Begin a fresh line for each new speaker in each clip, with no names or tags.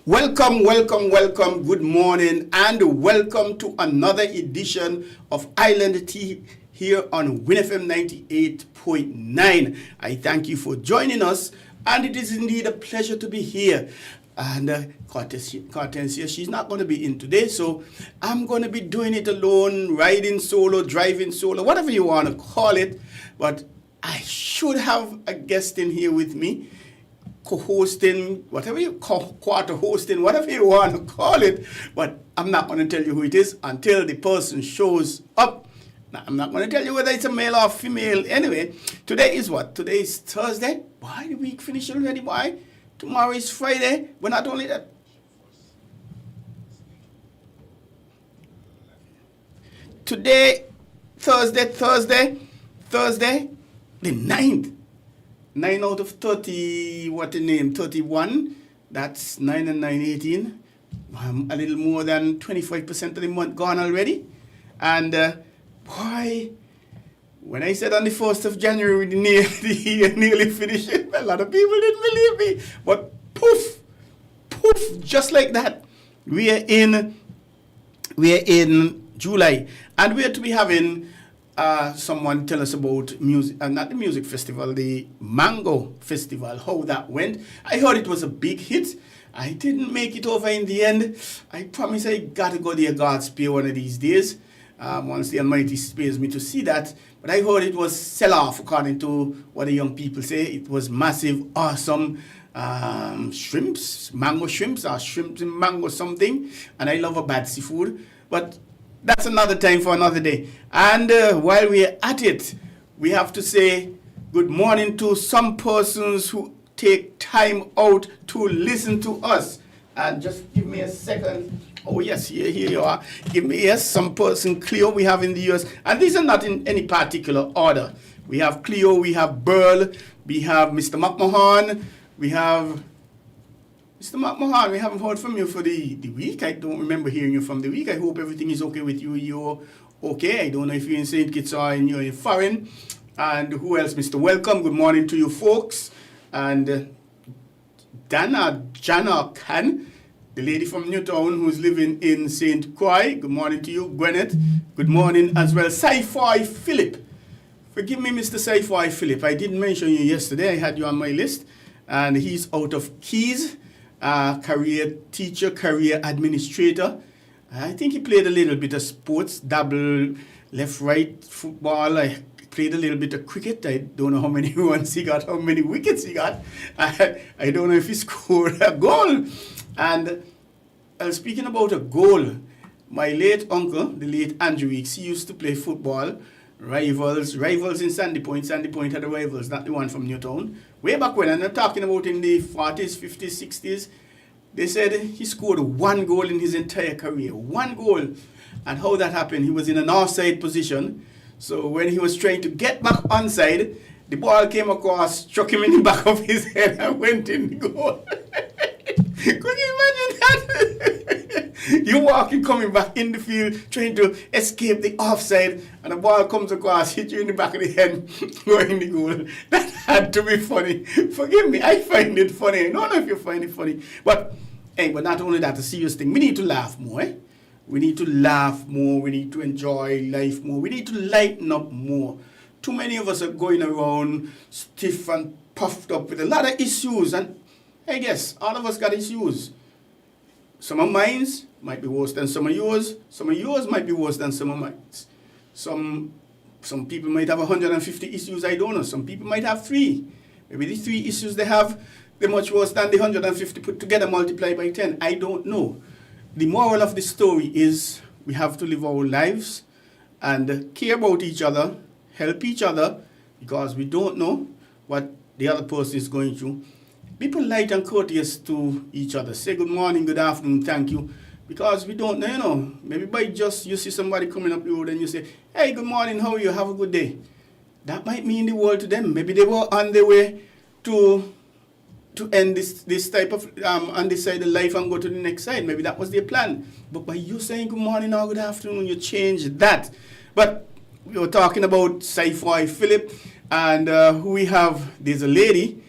Welcome, welcome, welcome. Good morning and welcome to another edition of Island Tea here on winnfm 98.9. I thank you for joining us, and it is indeed a pleasure to be here. And Hortensia, she's not going to be in today, so I'm going to be doing it alone, riding solo, driving solo, whatever you want to call it. But I should have a guest in here with me, co-hosting, whatever you call, quarter hosting, whatever you want to call it. But I'm not going to tell you who it is until the person shows up. Now, I'm not going to tell you whether it's a male or female. Anyway, today is what? Today is Thursday. Why the week finish already? Why? Tomorrow is Friday. But not only that. Today, Thursday, the 9th. 9 out of 30, 31. That's 9 and 9, 18. A little more than 25% of the month gone already. And boy, when I said on the 1st of January, the year nearly finished, a lot of people didn't believe me. But poof, just like that, we are in July. And we are to be having someone tell us about music, not the music festival, the Mango Festival, how that went. I heard it was a big hit. I didn't make it over in the end. I promise I got to go there, God's spare one of these days, once the Almighty spares me to see that. But I heard it was sell-off, according to what the young people say. It was massive, awesome shrimps, mango shrimps, or shrimps and mango something. And I love a bad seafood. But that's another time for another day. And while we're at it, we have to say good morning to some persons who take time out to listen to us. And just give me a second. Oh, yes, here you are. Give me, yes, some person, Cleo, we have in the US. And these are not in any particular order. We have Cleo, we have Burl, we have Mr. McMahon, we have Mr. McMahon, we haven't heard from you for the week. I don't remember hearing you from the week. I hope everything is okay with you. You're okay. I don't know if you're in St. Kitts or you're in foreign. And who else? Mr. Welcome. Good morning to you folks. And Jana Khan, the lady from Newtown who's living in St. Croix. Good morning to you. Gwyneth. Good morning as well. Sci-Fi Philip. Forgive me, Mr. Sci-Fi Philip. I didn't mention you yesterday. I had you on my list. And he's out of Keys. Career teacher, career administrator. I think he played a little bit of sports, double, left, right, football. I played a little bit of cricket. I don't know how many runs he got, how many wickets he got. I don't know if he scored a goal. And speaking about a goal, my late uncle, the late Andrew Weeks, he used to play football. Rivals in Sandy Point. Sandy Point had the rivals, not the one from Newtown. Way back when, and I'm talking about in the 40s, 50s, 60s, they said he scored one goal in his entire career. One goal. And how that happened, he was in an offside position. So when he was trying to get back onside, the ball came across, struck him in the back of his head and went in the goal. Could you imagine that? You walking, coming back in the field, trying to escape the offside, and the ball comes across, hit you in the back of the head, going in the goal. That had to be funny. Forgive me, I find it funny. I don't know if you find it funny. But not only that, a serious thing. We need to laugh more, eh? We need to laugh more. We need to enjoy life more. We need to lighten up more. Too many of us are going around stiff and puffed up with a lot of issues. And I guess all of us got issues. Some of mine might be worse than some of yours. Some of yours might be worse than some of mine. Some people might have 150 issues, I don't know. Some people might have 3. Maybe the 3 issues they have, they're much worse than the 150 put together multiplied by 10. I don't know. The moral of the story is we have to live our lives and care about each other, help each other, because we don't know what the other person is going through. Be polite and courteous to each other. Say good morning, good afternoon, thank you. Because we don't know, maybe by just you see somebody coming up the road and you say, hey, good morning, how are you? Have a good day. That might mean the world to them. Maybe they were on their way to end this type of, on this side of life and go to the next side. Maybe that was their plan. But by you saying good morning or good afternoon, you change that. But we were talking about Sci-Fi Philip, and who we have, there's a lady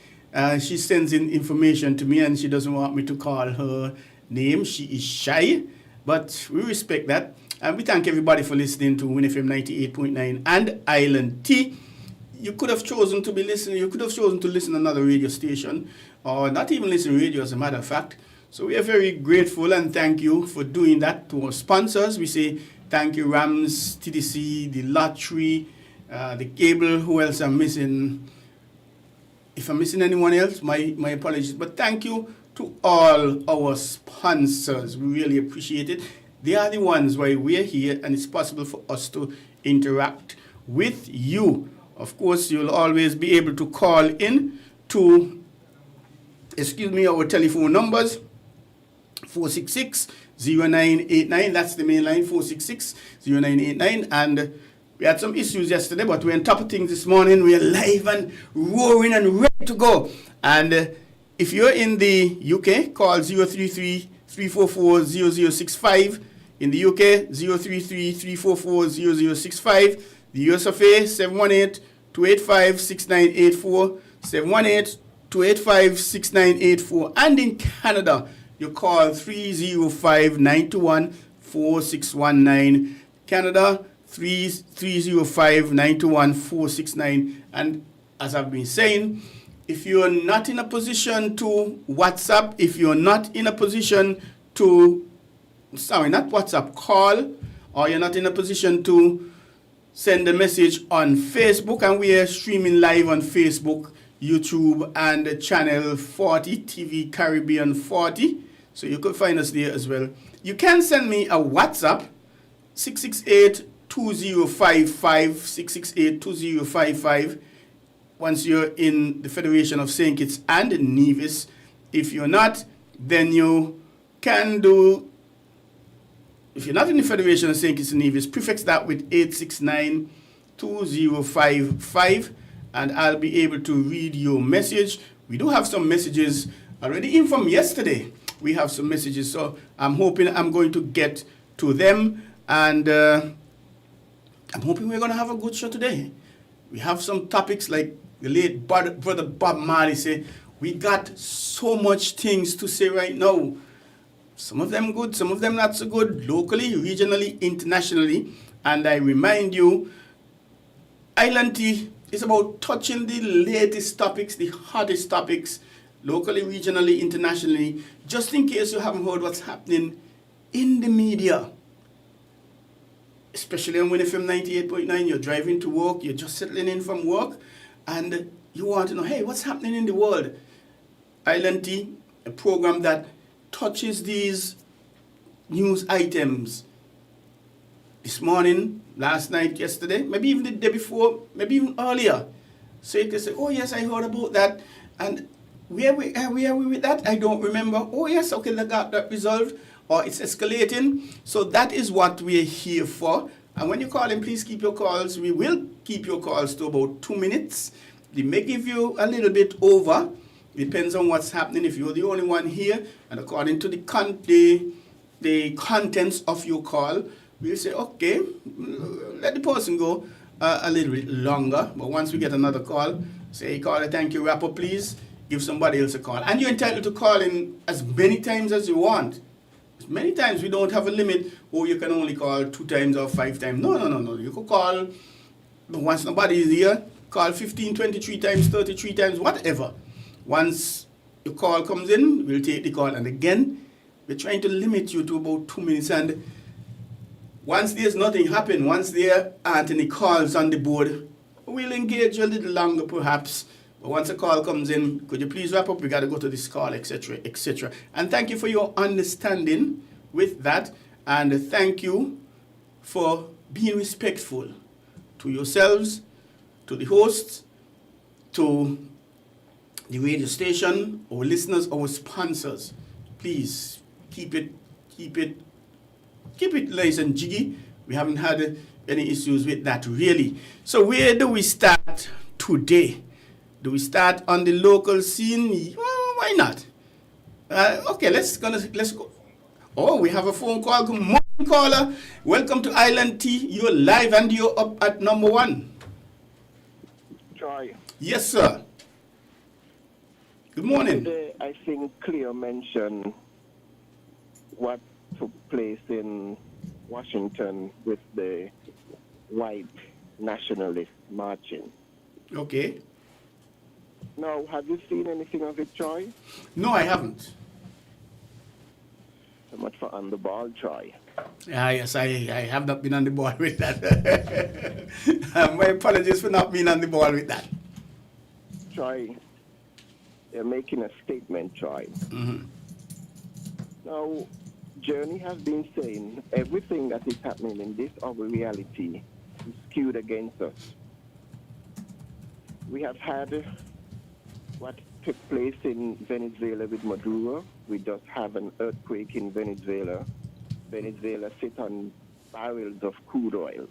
She sends in information to me and she doesn't want me to call her name. She is shy, but we respect that. And we thank everybody for listening to WinFM 98.9 and Island T. You could have chosen to be listening. You could have chosen to listen to another radio station or not even listen to radio, as a matter of fact. So we are very grateful and thank you for doing that. To our sponsors, we say thank you, Rams, TDC, the Lottery, the Cable. Who else I'm missing? If I'm missing anyone else, my apologies. But thank you to all our sponsors. We really appreciate it. They are the ones why we're here and it's possible for us to interact with you. Of course, you'll always be able to call in to, our telephone numbers, 466-0989. That's the main line, 466-0989. And we had some issues yesterday, but we're on top of things this morning. We're live and roaring and ready to go. And if you're in the UK, call 033-344-0065. In the UK, 033-344-0065. The US of A, 718-285-6984. 718-285-6984. And in Canada, you call 305-921-4619. Canada, 305-921-469. And as I've been saying, if you're not in a position to WhatsApp, if you're not in a position to, not WhatsApp, call, or you're not in a position to send a message on Facebook, and we are streaming live on Facebook, YouTube, and channel 40, TV Caribbean 40. So you could find us there as well. You can send me a WhatsApp, 668-2055, 668-2055, once you're in the Federation of St. Kitts and Nevis. If you're not, then you can do, if you're not in the Federation of St. Kitts and Nevis, prefix that with 869-2055, and I'll be able to read your message. We do have some messages already in from yesterday. We have some messages, so I'm hoping I'm going to get to them, and I'm hoping we're going to have a good show today. We have some topics like the late brother Bob Marley said, we got so much things to say right now. Some of them good, some of them not so good, locally, regionally, internationally. And I remind you, Island Tea is about touching the latest topics, the hottest topics, locally, regionally, internationally, just in case you haven't heard what's happening in the media. Especially on WinFM 98.9, you're driving to work, you're just settling in from work, and you want to know, hey, what's happening in the world? Island Tea, a program that touches these news items this morning, last night, yesterday, maybe even the day before, maybe even earlier. So you can say, oh yes, I heard about that, and where are we with that? I don't remember. Oh yes, okay, that got that resolved, or it's escalating. So that is what we're here for. And when you call in, please keep your calls. We will keep your calls to about 2 minutes. They may give you a little bit over. Depends on what's happening. If you're the only one here, and according to the contents of your call, we'll say, okay, let the person go a little bit longer. But once we get another call, say, caller, thank you, wrap up, please. Give somebody else a call. And you're entitled to call in as many times as you want. Many times we don't have a limit, or you can only call 2 times or 5 times. No. You could call, once nobody is here, call 15, 23 times, 33 times, whatever. Once your call comes in, we'll take the call. And again, we're trying to limit you to about 2 minutes. And once there's nothing happen, once there aren't any calls on the board, we'll engage a little longer perhaps. But once a call comes in, could you please wrap up? We got to go to this call, etc., etc. And thank you for your understanding with that. And thank you for being respectful to yourselves, to the hosts, to the radio station, our listeners, our sponsors. Please keep it nice and jiggy. We haven't had any issues with that really. So where do we start today? Do we start on the local scene? Well, why not? Okay, let's go. Oh, we have a phone call. Good morning, caller. Welcome to Island Tea. You're live and you're up at number 1.
Troy.
Yes, sir. Good morning.
Today, I think Cleo mentioned what took place in Washington with the white nationalist marching.
Okay.
Now, have you seen anything of it, Troy?
No, I haven't.
So much for on the ball, Troy.
Yes, I have not been on the ball with that. My apologies for not being on the ball with that.
Troy, they're making a statement, Troy.
Mm-hmm.
Now, Journey has been saying everything that is happening in this our reality is skewed against us. We have had what took place in Venezuela with Maduro. We just have an earthquake in Venezuela. Venezuela sit on barrels of crude oil.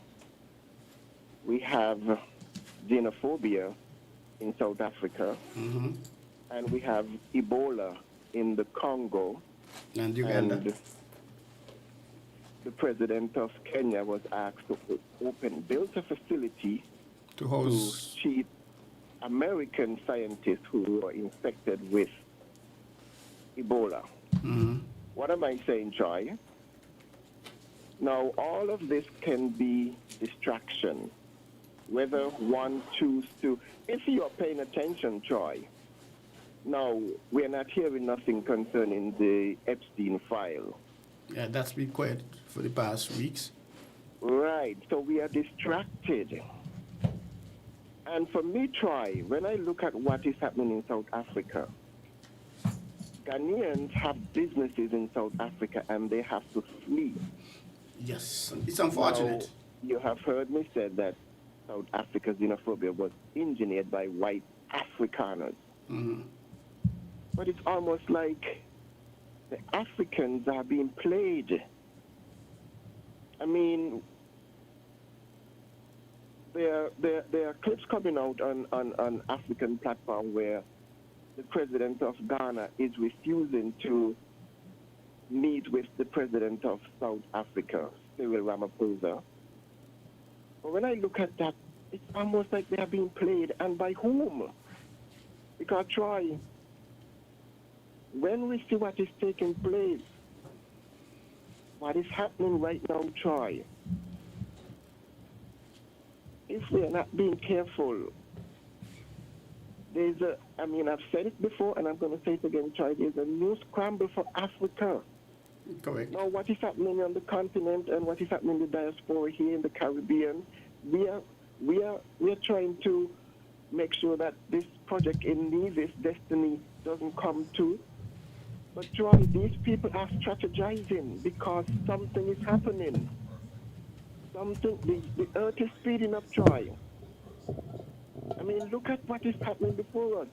We have xenophobia in South Africa.
Mm-hmm.
And we have Ebola in the Congo.
And Uganda.
And the president of Kenya was asked to build a facility to treat American scientists who were infected with Ebola.
Mm-hmm.
What am I saying, Troy? Now, all of this can be distraction, whether one chooses to. If you are paying attention, Troy, now we're not hearing nothing concerning the Epstein file.
Yeah, that's been quiet for the past weeks.
Right, so we are distracted. And for me, Troy, when I look at what is happening in South Africa, Ghanaians have businesses in South Africa and they have to flee.
Yes, it's unfortunate.
Now, you have heard me say that South Africa's xenophobia was engineered by white Afrikaners.
Mm-hmm.
But it's almost like the Africans are being played. I mean, there are clips coming out on African platform where the president of Ghana is refusing to meet with the president of South Africa, Cyril Ramaphosa. But when I look at that, it's almost like they are being played, and by whom? Because, Troy, when we see what is taking place, what is happening right now, Troy, if we are not being careful, I've said it before and I'm going to say it again, Troy, there's a new scramble for Africa.
Correct.
Now, what is happening on the continent and what is happening in the diaspora here in the Caribbean, we are trying to make sure that this project in Nevis, Destiny, doesn't come to. But, Troy, these people are strategizing because something is happening. The earth is speeding up, Troy. I mean, look at what is happening before us.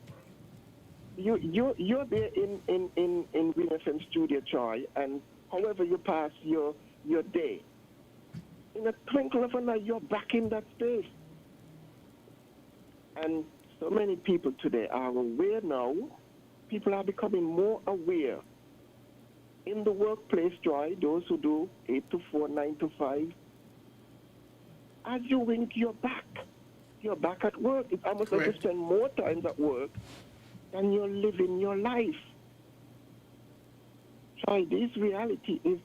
You're there in winnfm studio, Troy, and however you pass your day, in a twinkle of an eye, you're back in that space. And so many people today are aware now. People are becoming more aware. In the workplace, Troy, those who do 8 to 4, 9 to 5, as you wink, you're back. You're back at work. It's almost
Correct.
like you spend more time at work than you're living your life. Troy, this reality is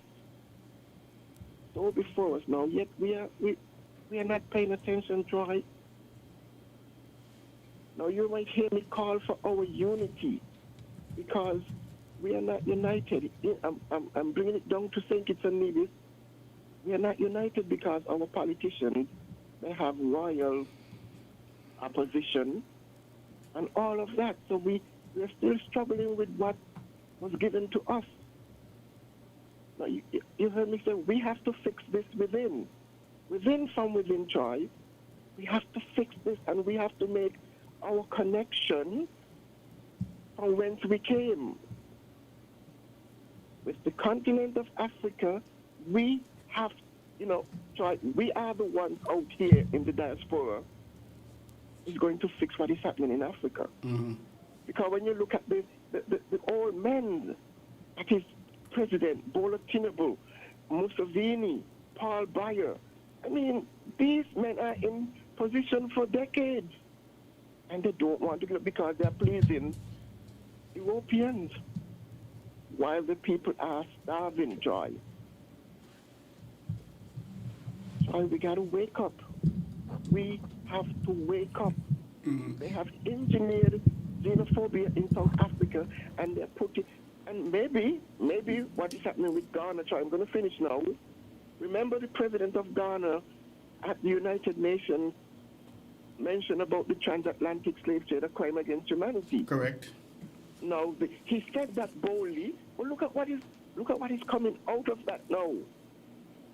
so before us now, yet we are not paying attention, Troy. Now you might hear me call for our unity because we are not united. I'm bringing it down to St. Kitts and Nevis. We are not united because our politicians, they have royal opposition and all of that. So we're still struggling with what was given to us. Now, you heard me say we have to fix this within. From within, Troy. We have to fix this and we have to make our connection from whence we came. With the continent of Africa, we have, Troy, we are the ones out here in the diaspora who's going to fix what is happening in Africa.
Mm-hmm.
Because when you look at the old men, that is President Bola Tinubu, Museveni, Paul Biya, I mean, these men are in position for decades. And they don't want to give up because they're pleasing Europeans, while the people are starving, Joy. Joy, we got to wake up. We have to wake up. They have engineered xenophobia in South Africa, and they're putting, and maybe what is happening with Ghana, Joy, I'm going to finish now. Remember the president of Ghana at the United Nations mentioned about the transatlantic slave trade, a crime against humanity.
Correct.
Now, he said that boldly, but look at what is coming out of that now.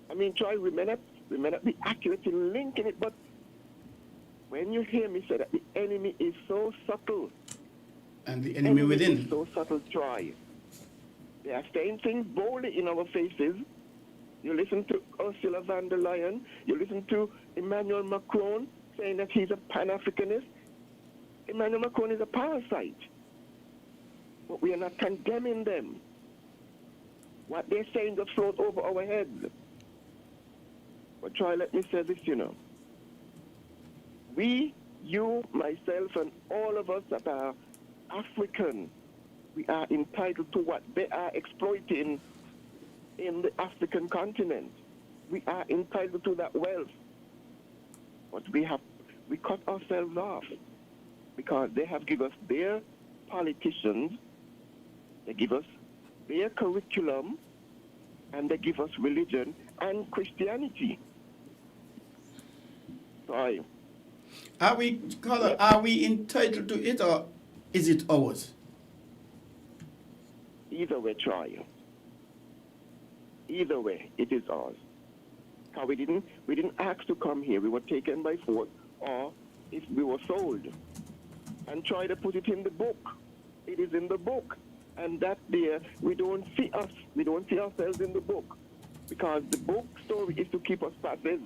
I mean, Troy, we may not be accurate in linking it, but when you hear me say that the enemy is so subtle,
and the enemy within
is so subtle, Troy, they are saying things boldly in our faces. You listen to Ursula von der Leyen, you listen to Emmanuel Macron saying that he's a Pan-Africanist. Emmanuel Macron is a parasite. But we are not condemning them. What they're saying just floats over our heads. But Troy, let me say this, We, you, myself, and all of us that are African, we are entitled to what they are exploiting in the African continent. We are entitled to that wealth. But we cut ourselves off because they have given us their politicians, they give us their curriculum, and they give us religion and Christianity. Sorry.
Are we entitled to it, or is it ours?
Either way, try. Either way, it is ours. Because we didn't ask to come here. We were taken by force, or if we were sold. And try to put it in the book. It is in the book. And that there, we don't see ourselves in the book. Because the book story is to keep us passive.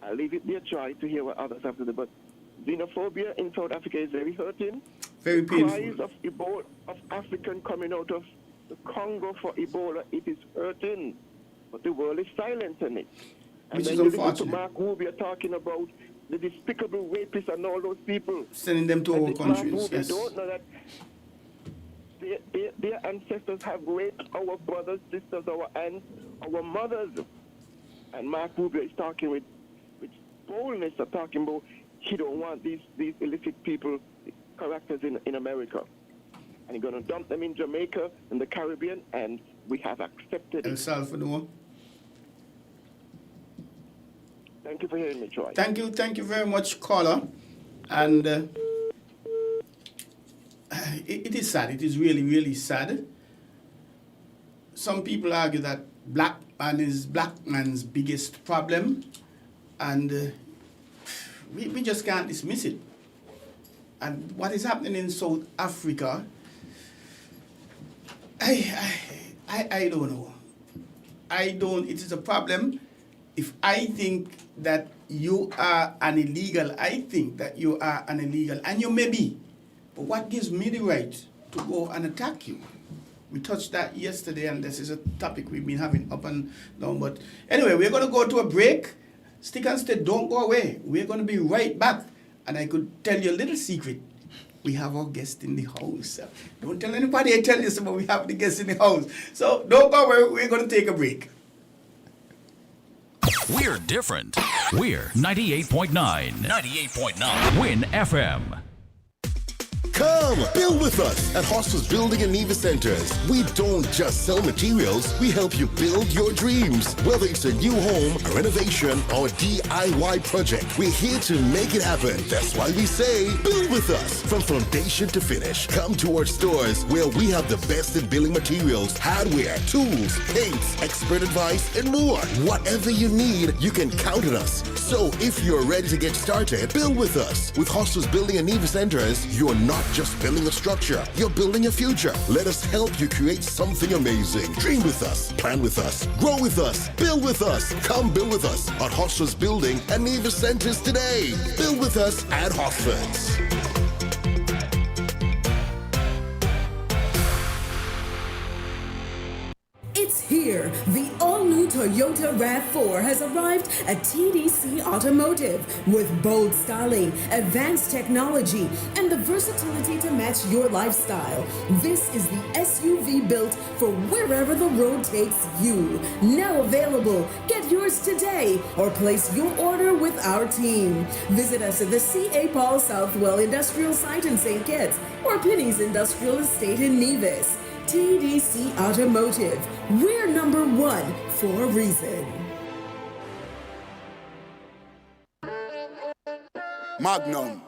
I'll leave it there, try to hear what others have to do. But xenophobia in South Africa is very hurting.
Very painful.
Cries of Ebola, of African coming out of the Congo for Ebola, it is hurting. But the world is silent on it. And
Which
then
is
you listen to
unfortunate.
Mark Rubio talking about the despicable rapists and all those people.
Sending them to our countries,
Mark Rubio
yes.
don't know that their ancestors have raped our brothers, sisters, our aunts, our mothers. And Mark Rubio is talking with boldness of talking about he don't want these illicit people, characters in America. And he's going to dump them in Jamaica, in the Caribbean, and we have accepted
El
it.
Salvador.
Thank you for hearing me, Troy.
Thank you very much, caller. And it is sad. It is really, really sad. Some people argue that black man is black man's biggest problem, and we just can't dismiss it. And what is happening in South Africa, I don't know. It is a problem. If I think that you are an illegal, I think that you are an illegal, and you may be. But what gives me the right to go and attack you? We touched that yesterday, and this is a topic we've been having up and down. But anyway, we're going to go to a break. Stick and stay, don't go away. We're going to be right back. And I could tell you a little secret. We have our guest in the house. Don't tell anybody I tell you something, we have the guest in the house. So don't go away, we're going to take a break.
We're different. We're 98.9. 98.9. Win FM.
Come, build with us at Hostels Building and Nevis Centers. We don't just sell materials, we help you build your dreams. Whether it's a new home, a renovation, or a DIY project, we're here to make it happen. That's why we say, build with us. From foundation to finish, come to our stores where we have the best in building materials, hardware, tools, paints, expert advice, and more. Whatever you need, you can count on us. So if you're ready to get started, build with us. With Hostels Building and Nevis Centers, you're not just building a structure, you're building a future. Let us help you create something amazing. Dream with us, plan with us, grow with us, build with us. Come build with us at Hostels Building and Nevis Centers today. Build with us at Hostels.
It's here, the all-new Toyota RAV4 has arrived at TDC Automotive with bold styling, advanced technology, and the versatility to match your lifestyle. This is the SUV built for wherever the road takes you. Now available. Get yours today or place your order with our team. Visit us at the C.A. Paul Southwell Industrial Site in St. Kitts or Penny's Industrial Estate in Nevis. TDC Automotive. We're number one for a reason.
Magnum,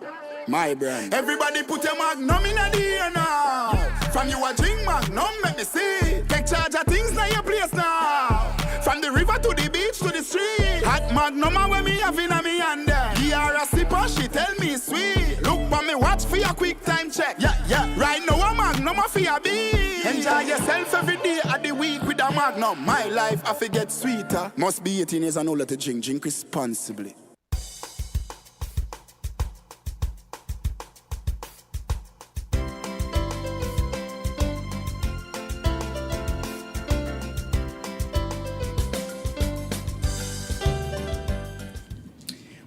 my brand. Everybody put your Magnum in the air now. From you a drink Magnum, make me see. Take charge of things now your place now. From the river to the beach to the street. Hot Magnum when me have in a me hand there. He are a sipper, she tell me sweet. Look for me watch for your quick time check. Yeah. Right now a Magnum a for your beat. Enjoy yourself every day of the week with a Magnum. My life I forget sweeter. Must be 18 years and older to drink. Drink responsibly.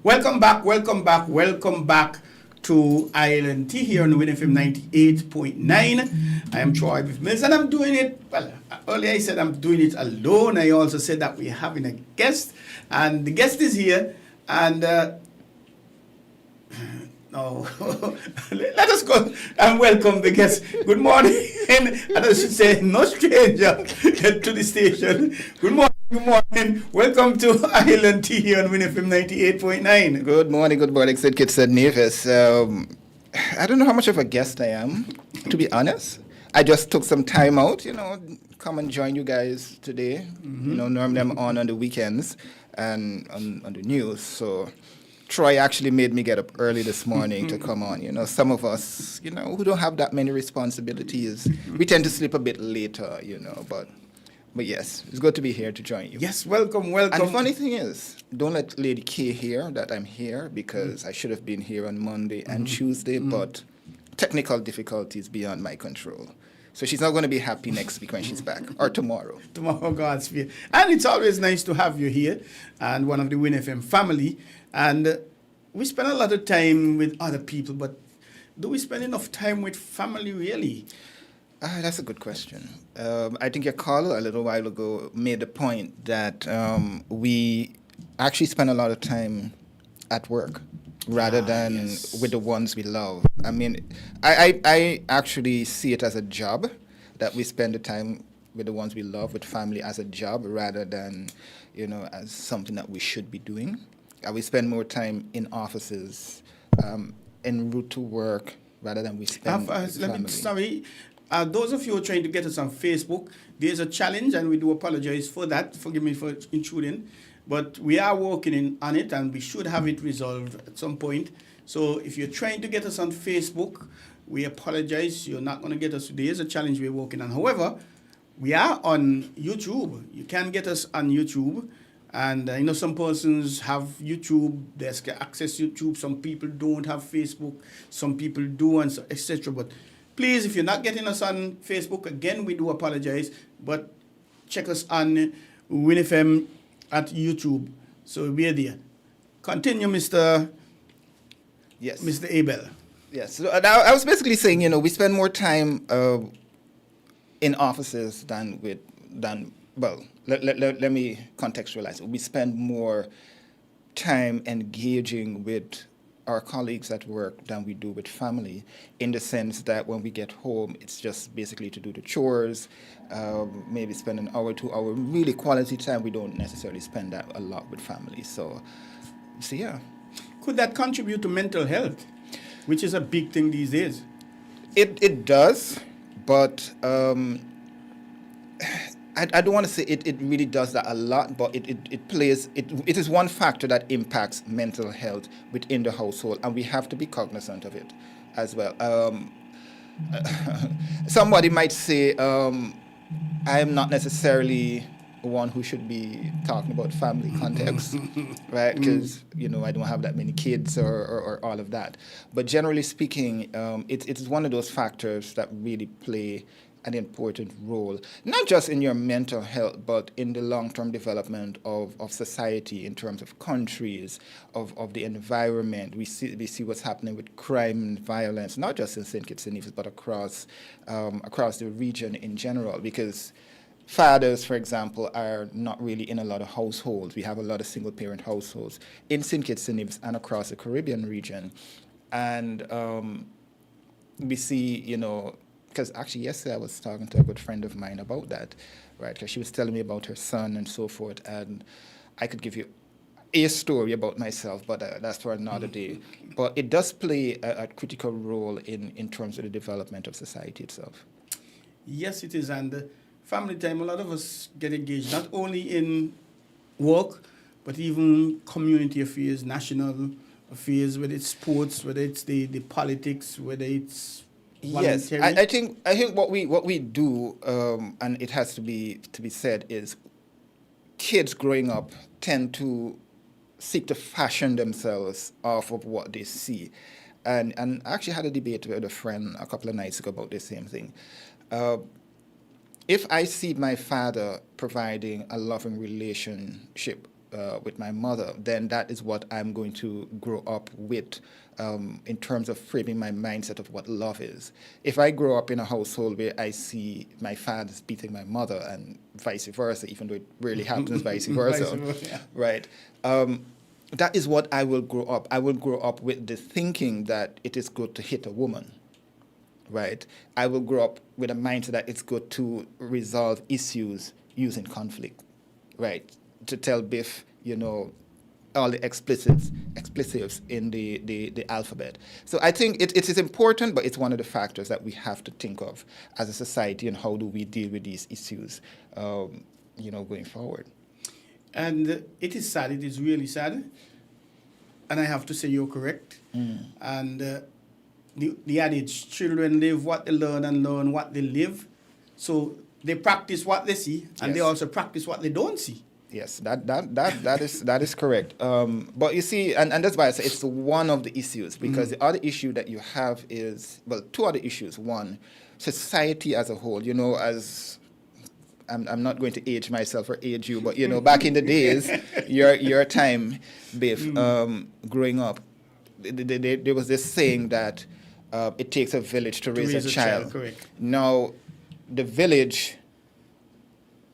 Welcome back to Island Tea here on winnfm 98.9. I am Troy Mills and I'm doing it, well, earlier I said I'm doing it alone. I also said that we're having a guest and the guest is here and no, let us go and welcome the guest. Good morning, and I should say no stranger to the station. Good morning. Welcome to Island Tea here on winnfm 98.9.
Good morning, St. Kitts and Nevis. I don't know how much of a guest I am, to be honest. I just took some time out, come and join you guys today. Normally I'm on the weekends and on the news, so Troy actually made me get up early this morning to come on. Some of us, who don't have that many responsibilities, we tend to sleep a bit later, But yes, it's good to be here to join you.
Yes, welcome.
And the funny thing is, don't let Lady K hear that I'm here because I should have been here on Monday and Tuesday, but technical difficulties beyond my control. So she's not going to be happy next week when she's back, or tomorrow.
Tomorrow, God's will. And it's always nice to have you here and one of the WinFM family. And we spend a lot of time with other people, but do we spend enough time with family really?
That's a good question. I think your caller a little while ago made the point that we actually spend a lot of time at work rather than with the ones we love. I mean, I actually see it as a job that we spend the time with the ones we love, with family as a job rather than, as something that we should be doing. We spend more time in offices, en route to work rather than we spend with family.
Those of you who are trying to get us on Facebook, there's a challenge, and we do apologize for that. Forgive me for intruding. But we are working on it, and we should have it resolved at some point. So if you're trying to get us on Facebook, we apologize. You're not going to get us. There is a challenge we're working on. However, we are on YouTube. You can get us on YouTube. And some persons have YouTube, they can access YouTube. Some people don't have Facebook. Some people do, and etc. But please, if you're not getting us on Facebook, again, we do apologize, but check us on WinFM at YouTube. So we're there. Continue, Mr.
Yes.
Mr. Abel.
Yes. So I was basically saying, we spend more time in offices let me contextualize it. We spend more time engaging with our colleagues at work than we do with family, in the sense that when we get home, it's just basically to do the chores, maybe spend an hour, 2 hour, really quality time. We don't necessarily spend that a lot with family. So yeah.
Could that contribute to mental health, which is a big thing these days?
It does, but I don't want to say it really does that a lot, but it is one factor that impacts mental health within the household, and we have to be cognizant of it as well. Somebody might say, I am not necessarily one who should be talking about family context, right? Because, I don't have that many kids or all of that. But generally speaking, it's one of those factors that really play an important role, not just in your mental health, but in the long-term development of society in terms of countries, of the environment. We see what's happening with crime and violence, not just in St. Kitts and Nevis, but across the region in general, because fathers, for example, are not really in a lot of households. We have a lot of single-parent households in St. Kitts and Nevis and across the Caribbean region. And we see, because actually yesterday I was talking to a good friend of mine about that, right? Because she was telling me about her son and so forth. And I could give you a story about myself, but that's for another day. But it does play a critical role in terms of the development of society itself.
Yes, it is. And family time, a lot of us get engaged not only in work, but even community affairs, national affairs, whether it's sports, whether it's the politics, whether it's
yes.
voluntary.
I think what we do, and it has to be said, is kids growing up tend to seek to fashion themselves off of what they see, and I actually had a debate with a friend a couple of nights ago about the same thing. If I see my father providing a loving relationship with my mother, then that is what I'm going to grow up with in terms of framing my mindset of what love is. If I grow up in a household where I see my father's beating my mother and vice versa, even though it rarely happens vice versa,
Yeah.
right? That is what I will grow up. I will grow up with the thinking that it is good to hit a woman. Right, I will grow up with a mindset that it's good to resolve issues using conflict, right? To tell Biff, all the expletives in the alphabet. So I think it is important, but it's one of the factors that we have to think of as a society, and how do we deal with these issues, going forward.
And it is sad. It is really sad. And I have to say you're correct. And the adage, children live what they learn and learn what they live. So they practice what they see, and they also practice what they don't see.
Yes, that is correct. But you see, and that's why I say it's one of the issues, because the other issue that you have is, well, two other issues. One, society as a whole, as I'm not going to age myself or age you, but back in the days, your time, Biff, growing up, there was this saying that it takes a village to raise a child.
Correct.
Now, the village,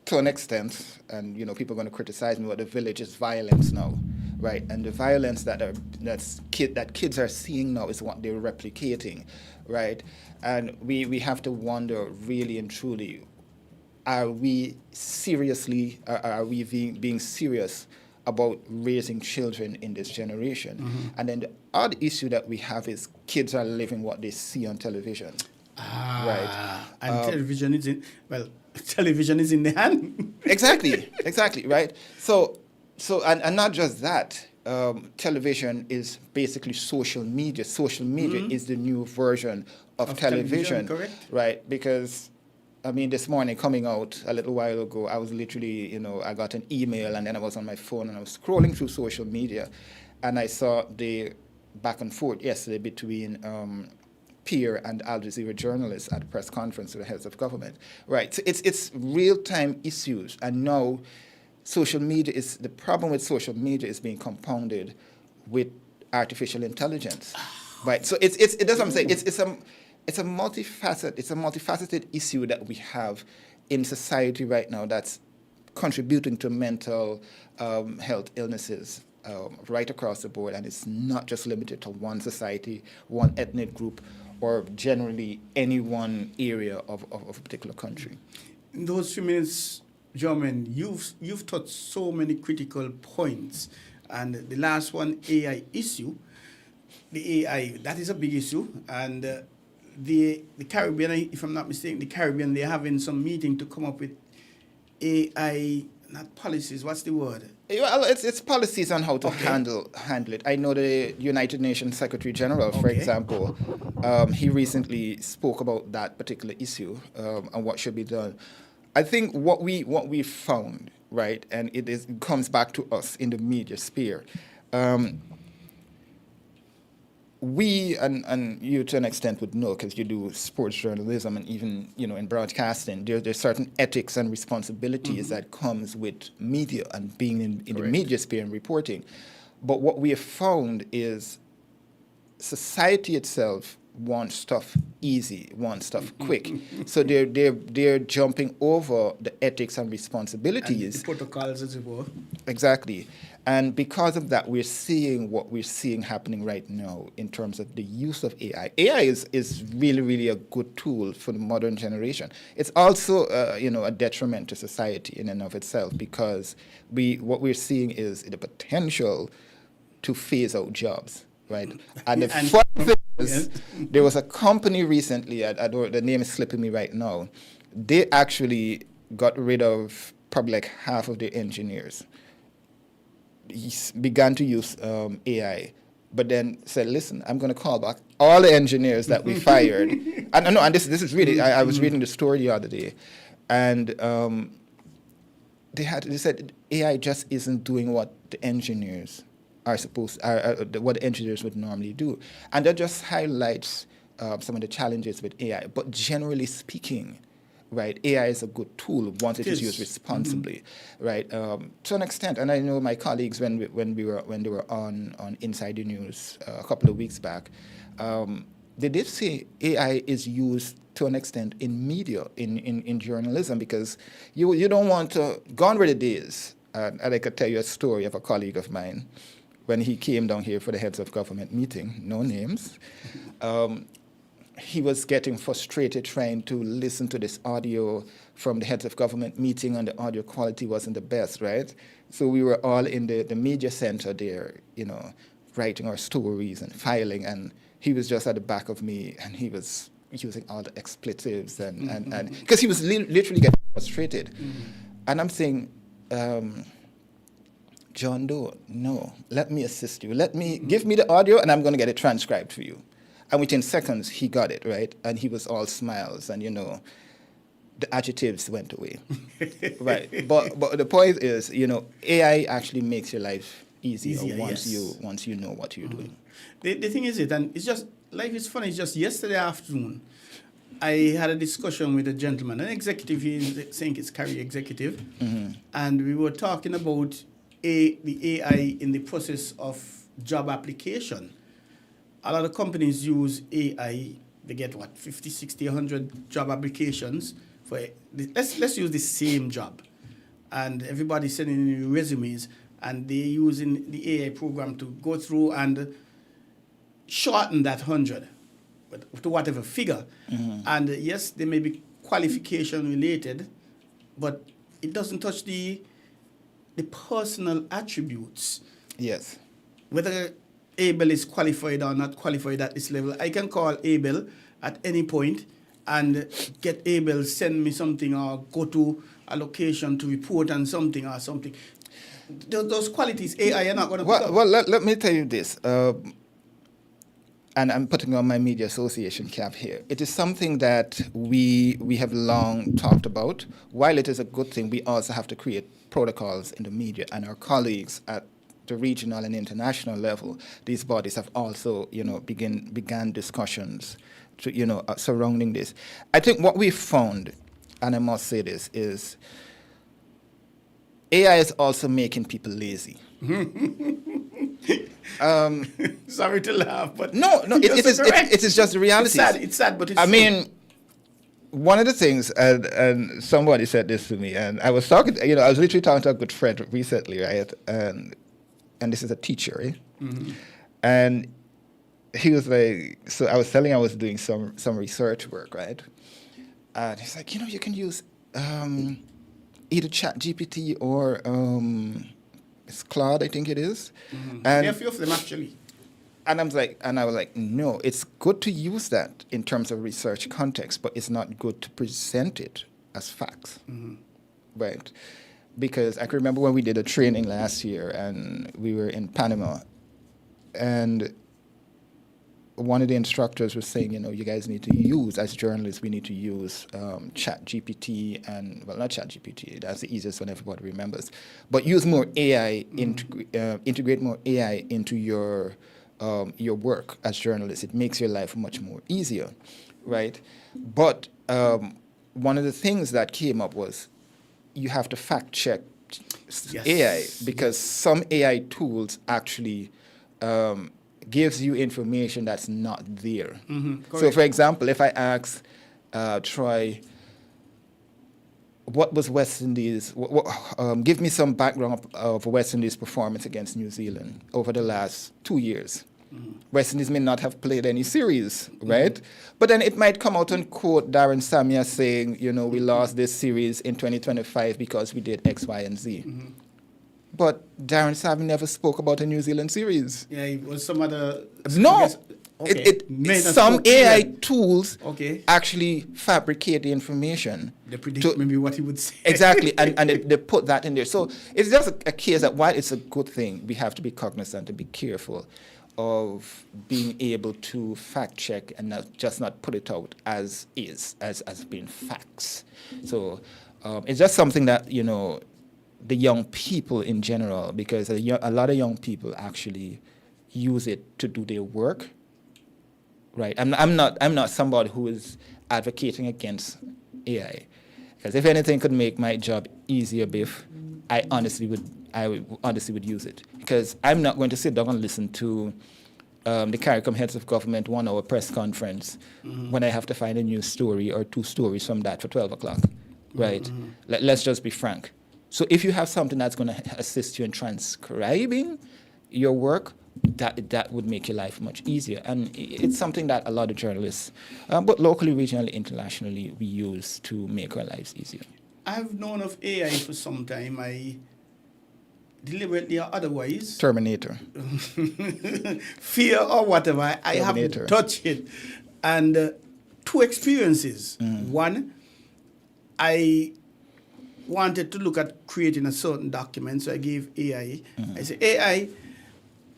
to an extent, and people are going to criticize me, but the village is violence now, right? And the violence that kids are seeing now is what they're replicating, right? And we have to wonder, really and truly, are we being serious about raising children in this generation? And then the other issue that we have is kids are living what they see on television. Right.
And television is in the hand.
Exactly, right? So and not just that, television is basically social media. Social media is the new version of television,
correct.
Right? Because this morning coming out a little while ago, I was literally, I got an email, and then I was on my phone and I was scrolling through social media, and I saw the back and forth yesterday between Pierre and Al Jazeera journalists at a press conference with the heads of government. Right. So it's real-time issues, and now the problem with social media is being compounded with artificial intelligence. Right. So that's what I'm saying. It's a multifaceted issue that we have in society right now that's contributing to mental health illnesses right across the board, and it's not just limited to one society, one ethnic group, or generally any one area of a particular country.
In those few minutes, German, you've touched so many critical points, and the last one, AI issue. The AI, that is a big issue, and the Caribbean, if I'm not mistaken, they're having some meeting to come up with AI, not policies, what's the word?
Well, it's policies on how to handle it. I know the United Nations Secretary General, for example, he recently spoke about that particular issue and what should be done. I think what we found, right, and it comes back to us in the media sphere. we and you to an extent would know because you do sports journalism and even in broadcasting, there's certain ethics and responsibilities that comes with media and being in the media sphere and reporting. But what we have found is society itself wants stuff easy, wants stuff quick. So they're jumping over the ethics and responsibilities.
And the protocols as well.
Exactly. And because of that, we're seeing what we're seeing happening right now in terms of the use of AI. AI is really, really a good tool for the modern generation. It's also, a detriment to society in and of itself because what we're seeing is the potential to phase out jobs, right? And the fun thing is, there was a company recently, the name is slipping me right now, they actually got rid of probably like half of their engineers. He began to use AI, but then said, listen, I'm going to call back all the engineers that we fired. And this is really, I was reading the story the other day, and they said AI just isn't doing what the engineers are what the engineers would normally do. And that just highlights some of the challenges with AI. But generally speaking, right, AI is a good tool once it is used responsibly, right? To an extent, and I know my colleagues when they were on Inside the News a couple of weeks back, they did say AI is used to an extent in media, in journalism, because you don't want to gone were the days. And I could tell you a story of a colleague of mine when he came down here for the heads of government meeting, no names. He was getting frustrated trying to listen to this audio from the heads of government meeting, and the audio quality wasn't the best, right? So we were all in the media center there, writing our stories and filing, and he was just at the back of me, and he was using all the expletives, and because he was literally getting frustrated. And I'm saying, John Doe, no, let me assist you. Give me the audio, and I'm going to get it transcribed for you. And within seconds, he got it, right? And he was all smiles, and, the adjectives went away, right? But the point is, AI actually makes your life easier once you know what you're doing.
The thing is and it's just, life is funny. It's just yesterday afternoon, I had a discussion with a gentleman, an executive, he's saying it's career executive, and we were talking about the AI in the process of job application. A lot of companies use AI. They get 50, 60, 100 job applications for let's use the same job, and everybody's sending in resumes, and they're using the AI program to go through and shorten that 100 to whatever figure. And yes, they may be qualification related, but it doesn't touch the personal attributes.
Yes.
Whether Abel is qualified or not qualified at this level, I can call Abel at any point and get Abel send me something, or go to a location to report on something or something. Those qualities AI are not going to pick up.
Well, let me tell you this, and I'm putting on my media association cap here. It is something that we have long talked about. While it is a good thing, we also have to create protocols in the media, and our colleagues at the regional and international level, these bodies have also, began discussions to, surrounding this. I think what we've found, and I must say this, is AI is also making people lazy.
Sorry to laugh, but
no, it is just the reality.
It's sad, but it's
I
true.
mean, one of the things, and somebody said this to me, and I was talking, I was literally talking to a good friend recently, right? And this is a teacher, right? And he was like, so I was telling him I was doing some research work, right? And he's like, you can use either ChatGPT or it's Claude, I think it is.
And there are a few of them actually.
And I was like, no, it's good to use that in terms of research context, but it's not good to present it as facts, right? Because I can remember when we did a training last year, and we were in Panama, and one of the instructors was saying, you guys need to use, as journalists, we need to use ChatGPT and, well, not ChatGPT, that's the easiest one everybody remembers, but use more AI, integrate more AI into your your work as journalists. It makes your life much more easier, right? But one of the things that came up was you have to fact check AI, because some AI tools actually gives you information that's not there. So, for example, if I ask Troy, what was West Indies? Give me some background of West Indies' performance against New Zealand over the last 2 years. West Indies may not have played any series, right? But then it might come out and quote Darren Samia saying, we lost this series in 2025 because we did X, Y, and Z. But Darren Samia never spoke about a New Zealand series.
Yeah, it was some other...
No. Some AI
them.
tools actually fabricate the information.
They predict maybe what he would say.
Exactly, and they put that in there. So it's just a case that while it's a good thing, we have to be cognizant and be careful of being able to fact check and not put it out as is, as being facts. So it's just something that, the young people in general, because a lot of young people actually use it to do their work. Right, I'm not somebody who is advocating against AI, because if anything could make my job easier, Biff, I honestly would use it, because I'm not going to sit down and listen to the CARICOM heads of government 1 hour press conference when I have to find a news story or 2 stories from that for 12 o'clock, right? Let's just be frank. So if you have something that's going to assist you in transcribing your work, that would make your life much easier. And it's something that a lot of journalists, but locally, regionally, internationally, we use to make our lives easier.
I've known of AI for some time. I deliberately or otherwise...
Terminator.
Fear or whatever. I haven't touched it. And 2 experiences. One, I wanted to look at creating a certain document, so I gave AI. I said, AI...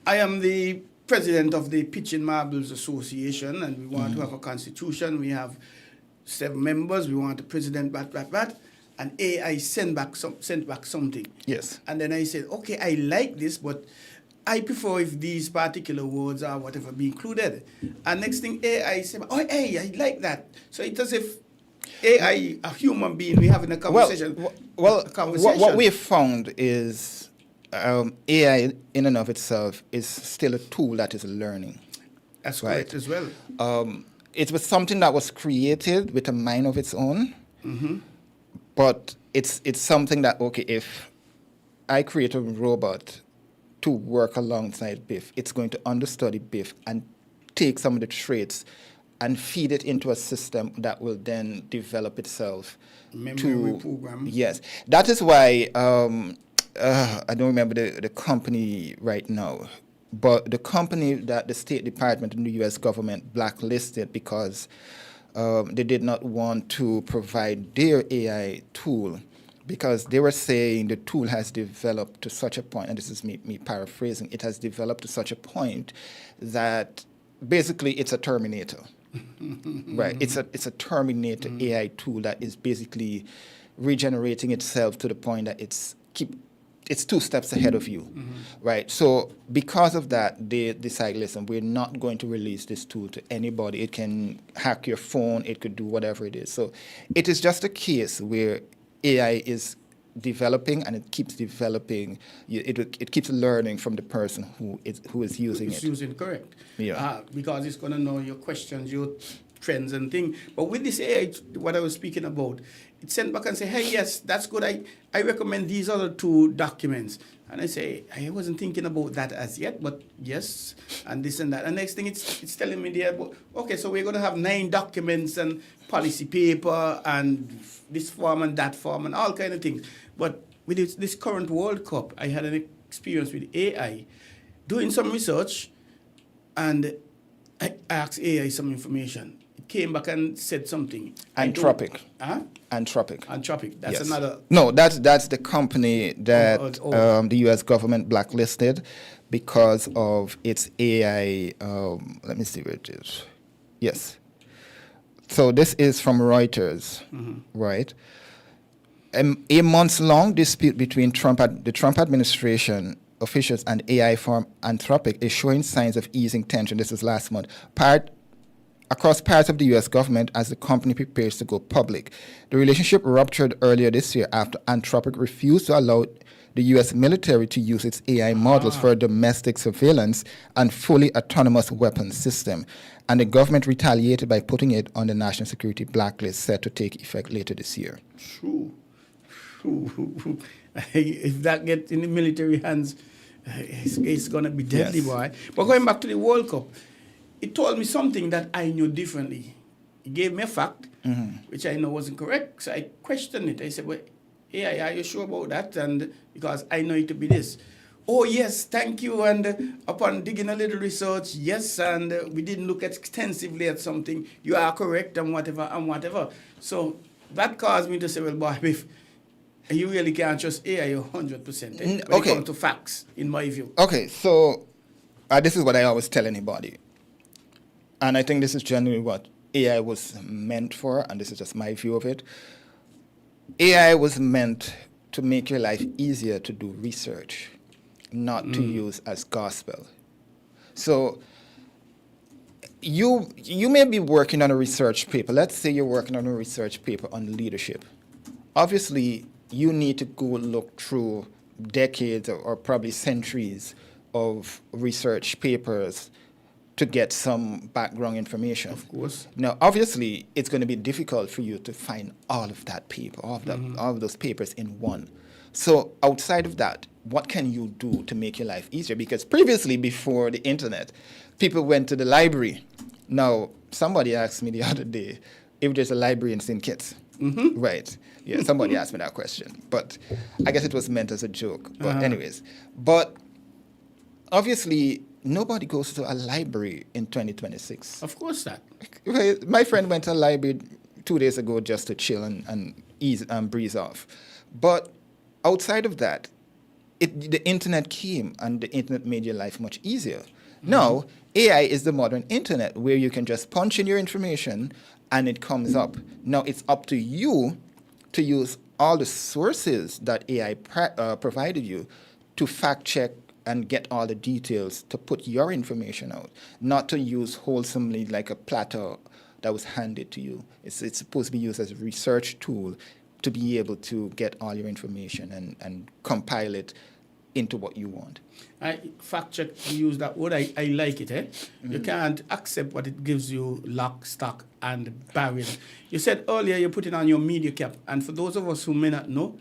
I am the president of the Pitch and Marbles Association, and we want to have a constitution. We have 7 members. We want a president, and AI sent back something.
Yes.
And then I said, okay, I like this, but I prefer if these particular words or whatever be included. And next thing, AI said, oh, hey, I like that. So it's as if AI, a human being, we're having a conversation.
What we have found is... AI in and of itself is still a tool that is learning.
That's correct as well.
It was something that was created with a mind of its own, but it's something that, if I create a robot to work alongside Biff, it's going to understudy Biff and take some of the traits and feed it into a system that will then develop itself.
Memory program.
Yes. That is why... I don't remember the company right now, but the company that the State Department and the U.S. government blacklisted because they did not want to provide their AI tool, because they were saying the tool has developed to such a point, and this is me paraphrasing, it has developed to such a point that basically it's a Terminator. Right? It's a Terminator AI tool that is basically regenerating itself to the point that it's 2 steps ahead of you, right? So because of that, they decide, listen, we're not going to release this tool to anybody. It can hack your phone. It could do whatever it is. So it is just a case where AI is developing, and it keeps developing. It keeps learning from the person who is using it.
Using correct.
Yeah.
Because it's going to know your questions, your trends and things. But with this AI, what I was speaking about, it sent back and say, hey, yes, that's good. I recommend these other 2 documents. And I say, I wasn't thinking about that as yet, but yes, and this and that. And next thing, it's telling me there, okay, so we're going to have 9 documents and policy paper and this form and that form and all kind of things. But with this current World Cup, I had an experience with AI doing some research, and I asked AI some information. It came back and said something.
Anthropic.
Anthropic. That's
yes.
another...
No, that's the company that the U.S. government blacklisted because of its AI... let me see where it is. Yes. So this is from Reuters, right? A months-long dispute between the Trump administration officials and AI firm Anthropic is showing signs of easing tension. This was last month. Across parts of the U.S. government as the company prepares to go public. The relationship ruptured earlier this year after Anthropic refused to allow the U.S. military to use its AI models for domestic surveillance and fully autonomous weapons system. And the government retaliated by putting it on the national security blacklist set to take effect later this year.
True. If that gets in the military hands, it's going to be deadly,
Yes.
boy. But going back to the World Cup, it told me something that I knew differently. It gave me a fact, which I know wasn't correct. So I questioned it. I said, well, AI, are you sure about that? And because I know it to be this. Oh, yes, thank you. And upon digging a little research, yes, and we didn't look extensively at something. You are correct and whatever. So that caused me to say, well, boy, if you really can't trust AI 100% when it comes to facts, in my view.
Okay, so this is what I always tell anybody. And I think this is generally what AI was meant for, and this is just my view of it. AI was meant to make your life easier to do research, not to use as gospel. So you may be working on a research paper. Let's say you're working on a research paper on leadership. Obviously, you need to go look through decades or probably centuries of research papers to get some background information.
Of course.
Now, obviously, it's going to be difficult for you to find all of that paper, all of those papers in one. So outside of that, what can you do to make your life easier? Because previously, before the internet, people went to the library. Now, somebody asked me the other day if there's a library in St. Kitts. Right. Yeah, somebody asked me that question. But I guess it was meant as a joke. But anyways. But obviously, nobody goes to a library in 2026.
Of course not.
My friend went to a library 2 days ago just to chill and ease and breeze off. But outside of that, the internet came and the internet made your life much easier. Now, AI is the modern internet where you can just punch in your information and it comes up. Now, it's up to you to use all the sources that AI provided you to fact check and get all the details to put your information out, not to use wholesomely like a platter that was handed to you. It's supposed to be used as a research tool to be able to get all your information and compile it into what you want.
I fact check, you use that word, I like it. You can't accept what it gives you, lock, stock, and barrel. You said earlier you're putting on your media cap, and for those of us who may not know,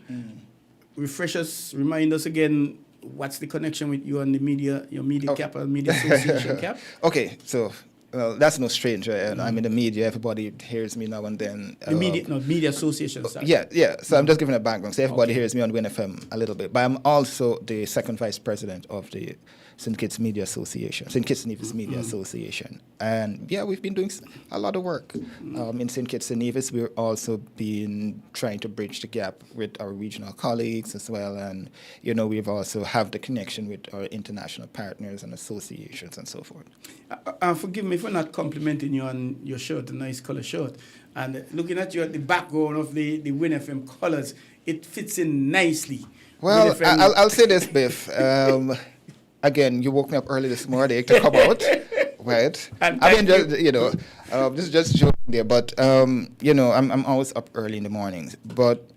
refresh us, remind us again, what's the connection with you and the media, your media cap and media association cap?
Okay, so that's no stranger. I'm in the media. Everybody hears me now and then.
The media association. Sorry.
Yeah. So I'm just giving a background. So everybody hears me on WinFM a little bit. But I'm also the second vice president of the St. Kitts Media Association, St. Kitts Nevis Media Association. And yeah, we've been doing a lot of work. In St. Kitts and Nevis, we're also been trying to bridge the gap with our regional colleagues as well. And, we've also have the connection with our international partners and associations and so forth.
Forgive me for not complimenting you on your shirt, a nice color shirt. And looking at you at the background of the WinFM colors, it fits in nicely.
Well, I'll say this, Biff. Again, you woke me up early this morning to come out, right? This is just joking there, but I'm always up early in the mornings. But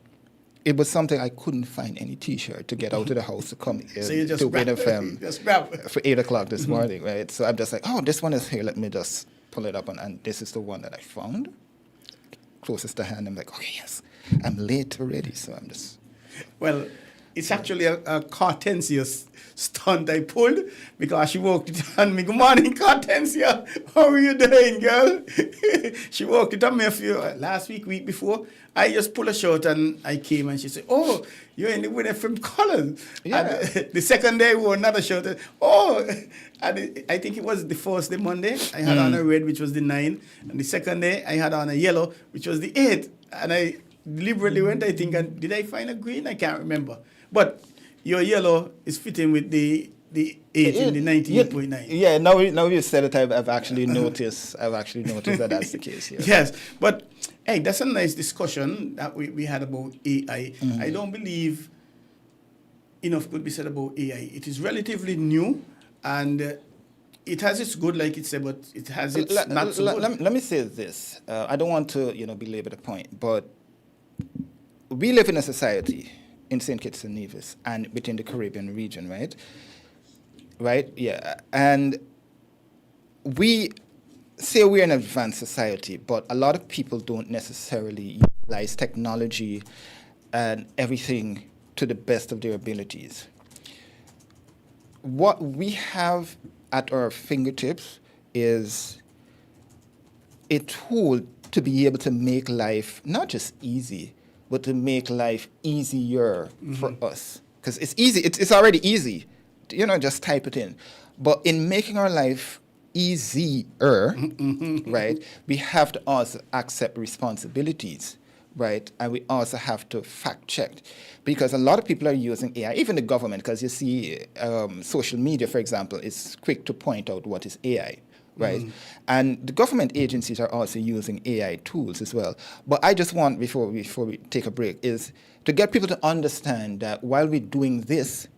it was something I couldn't find any T-shirt to get out of the house to come
so you just
to WinFM for 8 o'clock this morning, right? So I'm just like, oh, this one is here. Let me just pull it up, and this is the one that I found closest to hand. I'm like, okay, yes, I'm late already, so I'm just.
Well, it's actually a Cartensia's stunt I pulled because she walked it on me. Good morning, Cartensia. How are you doing, girl? She walked it on me last week before. I just pulled a shirt and I came and she said, oh, you're in the WinFM colors.
Yeah.
And the second day I wore another shirt. Oh, and I think it was the first day, Monday. I had on a red, which was the 9. And the second day I had on a yellow, which was the 8. And I deliberately went, I think, and did I find a green? I can't remember. But your yellow is fitting with the 8 in the 98.9.
Yeah, now you said it, I've actually noticed that that's the case here.
Yes, but hey, that's a nice discussion that we had about AI. I don't believe enough could be said about AI. It is relatively new, and it has its good, like it said, but it has its not so good.
Let me say this. I don't want to, belabor the point, but we live in a society in St. Kitts and Nevis and within the Caribbean region, right? Right? Yeah. And we say we're an advanced society, but a lot of people don't necessarily utilize technology and everything to the best of their abilities. What we have at our fingertips is a tool to be able to make life not just easy, but to make life easier for us. Because it's easy, it's already easy. Just type it in. But in making our life easier, right, we have to also accept responsibilities, right? And we also have to fact check. Because a lot of people are using AI, even the government, because you see social media, for example, is quick to point out what is AI. Right, and the government agencies are also using AI tools as well. But I just want, before we take a break, is to get people to understand that while we're doing this,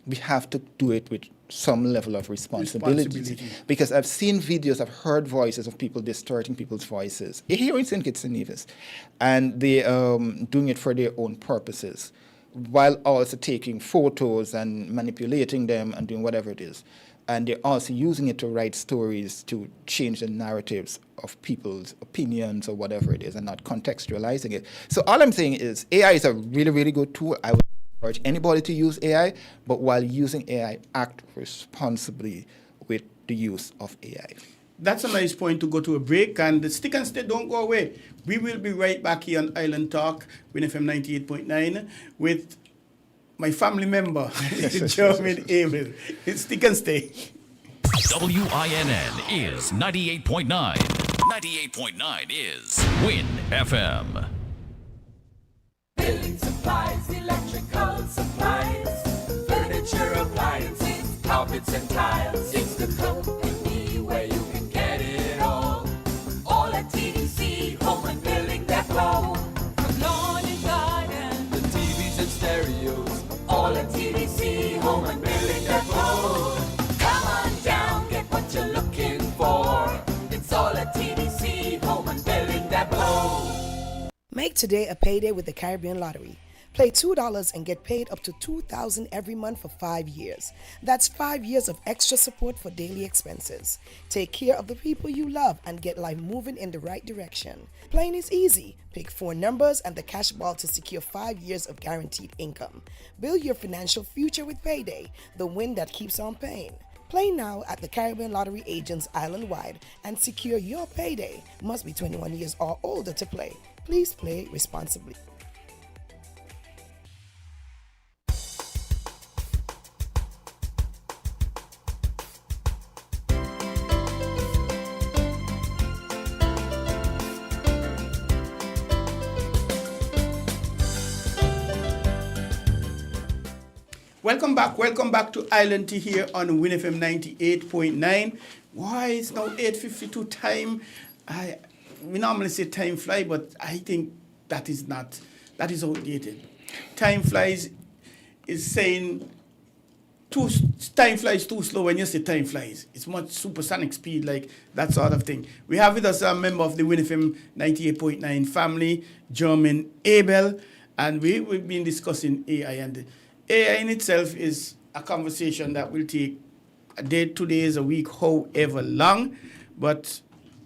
we have to do it with some level of responsibility. Because I've seen videos, I've heard voices of people distorting people's voices here in St. Kitts and Nevis, and they doing it for their own purposes, while also taking photos and manipulating them and doing whatever it is. And they're also using it to write stories to change the narratives of people's opinions or whatever it is, and not contextualizing it. So all I'm saying is AI is a really, really good tool. I would encourage anybody to use AI, but while using AI, act responsibly with the use of AI.
That's a nice point to go to a break, and stick and stay, don't go away. We will be right back here on Island Talk, WinFM 98.9, with my family member, German Abel. Stick and stay.
WINN is 98.9. 98.9 is Win FM.
Building supplies, electrical supplies, furniture, appliances, carpets and tiles. It's the company where you can get it all. All at TDC Home and Building Depot. From lawn and garden, the TVs and stereos. All at TDC Home and Building Depot. Come on down, get what you're looking for. It's all at TDC Home and Building Depot.
Make today a payday with the Caribbean Lottery. Play $2 and get paid up to $2,000 every month for 5 years. That's 5 years of extra support for daily expenses. Take care of the people you love and get life moving in the right direction. Playing is easy. Pick 4 numbers and the cash ball to secure 5 years of guaranteed income. Build your financial future with Payday, the win that keeps on paying. Play now at the Caribbean Lottery agents island-wide and secure your payday. Must be 21 years or older to play. Please play responsibly.
Welcome back to Island Tea here on WinFM 98.9. Why it's now 8:52 time. We normally say time fly, but I think that is outdated. Time flies is saying time flies too slow when you say time flies. It's much supersonic speed, like that sort of thing. We have with us a member of the WinFM 98.9 family, German Abel, and we've been discussing AI, and AI in itself is a conversation that will take a day, 2 days, a week, however long. But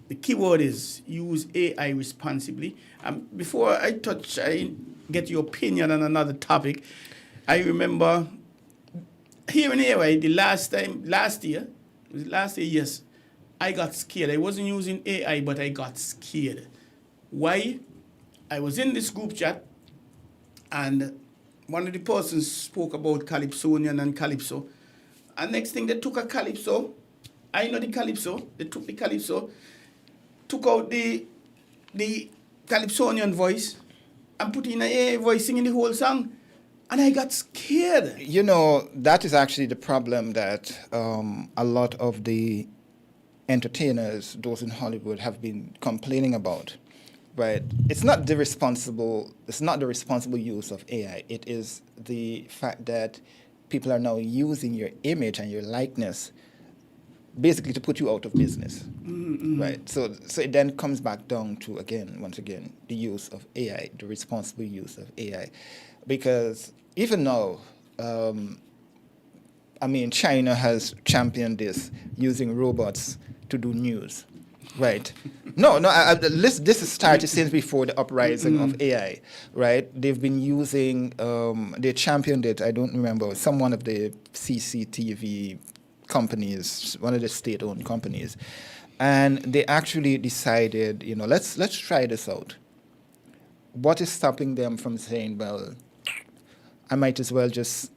the key word is use AI responsibly. Before I get your opinion on another topic, I remember here in AI, last year, yes, I got scared. I wasn't using AI, but I got scared. Why? I was in this group chat, and one of the persons spoke about Calypsonian and Calypso. And next thing, they took a Calypso. I know the Calypso. They took the Calypso, took out the Calypsonian voice, and put in an AI voice singing the whole song. And I got scared.
You know, that is actually the problem that a lot of the entertainers, those in Hollywood, have been complaining about. Right. It's not the responsible use of AI. It is the fact that people are now using your image and your likeness basically to put you out of business, right? So it then comes back down to, once again, the use of AI, the responsible use of AI. Because even now, China has championed this, using robots to do news, right? This has started since before the uprising of AI, right? They've been using, they championed it, I don't remember, one of the CCTV companies, one of the state-owned companies, and they actually decided, let's try this out. What is stopping them from saying, well, I might as well just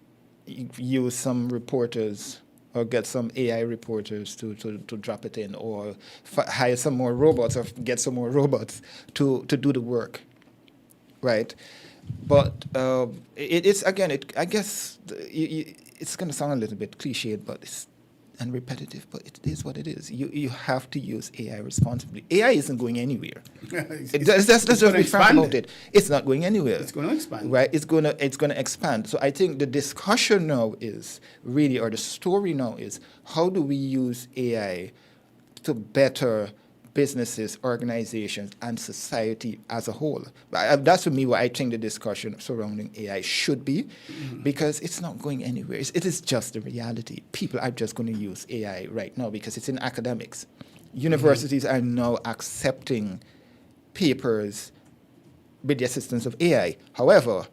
use some reporters or get some AI reporters to drop it in, or hire some more robots, or get some more robots to do the work, right? But it's going to sound a little bit cliched, and repetitive, but it is what it is. You have to use AI responsibly. AI isn't going anywhere. Let's just be frank about it. It's not going anywhere.
It's going to expand.
Right? It's going to expand. So I think the discussion now is really, or the story now is, how do we use AI to better businesses, organizations, and society as a whole? That's for me what I think the discussion surrounding AI should be, because it's not going anywhere. It is just the reality. People are just going to use AI right now because it's in academics. Universities are now accepting papers with the assistance of AI. However,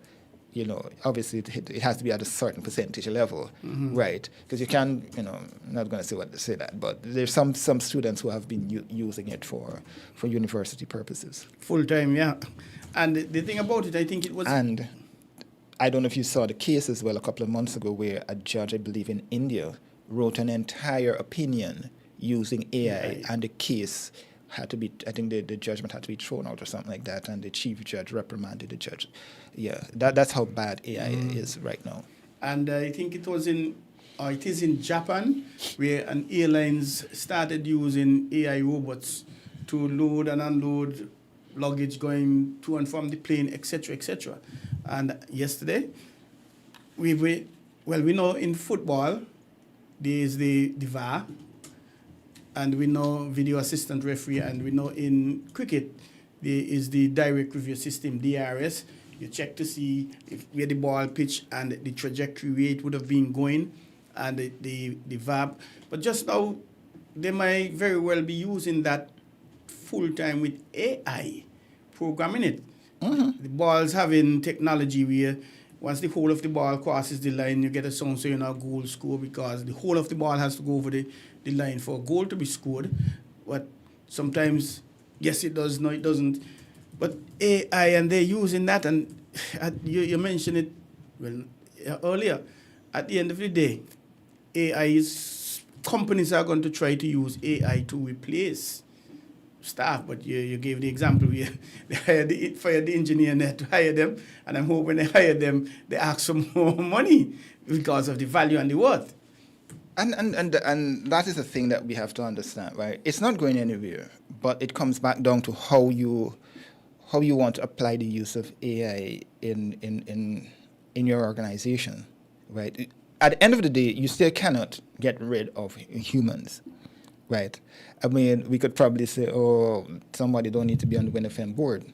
obviously it has to be at a certain percentage level, right? Because you can, I'm not going to say that, but there's some students who have been using it for university purposes.
Full time, yeah. And the thing about it, I think it was...
And I don't know if you saw the case as well a couple of months ago, where a judge, I believe in India, wrote an entire opinion using AI, and the case had to be, I think the judgment had to be thrown out or something like that, and the chief judge reprimanded the judge. Yeah, that's how bad AI is right now.
And I think it is in Japan, where an airlines started using AI robots to load and unload luggage going to and from the plane, etc., etc. And yesterday, we know in football, there is the VAR, and we know video assistant referee, and we know in cricket, there is the direct review system, DRS. You check to see where the ball pitch and the trajectory where it would have been going, and the VAR. But just now, they might very well be using that full time with AI, programming it. The ball's having technology where once the whole of the ball crosses the line, you get a sound saying a goal score, because the whole of the ball has to go over the line for a goal to be scored. But sometimes, yes, it does, no, it doesn't. But AI, and they're using that, and you mentioned it earlier. At the end of the day, companies are going to try to use AI to replace staff, but you gave the example where they fired the engineer and they had to hire them, and I'm hoping they hire them, they ask for more money because of the value and the worth.
And that is the thing that we have to understand, right? It's not going anywhere, but it comes back down to how you want to apply the use of AI in your organization, right? At the end of the day, you still cannot get rid of humans, right? I mean, we could probably say, oh, somebody don't need to be on the winnfm board.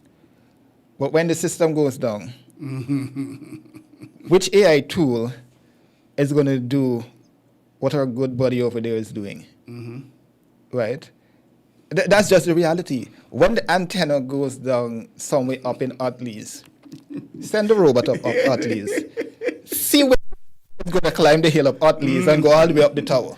But when the system goes down, which AI tool is going to do what our good buddy over there is doing, right? That's just the reality. When the antenna goes down somewhere up in Utley's, send the robot up Utley's. See when it's going to climb the hill of Utley's and go all the way up the tower,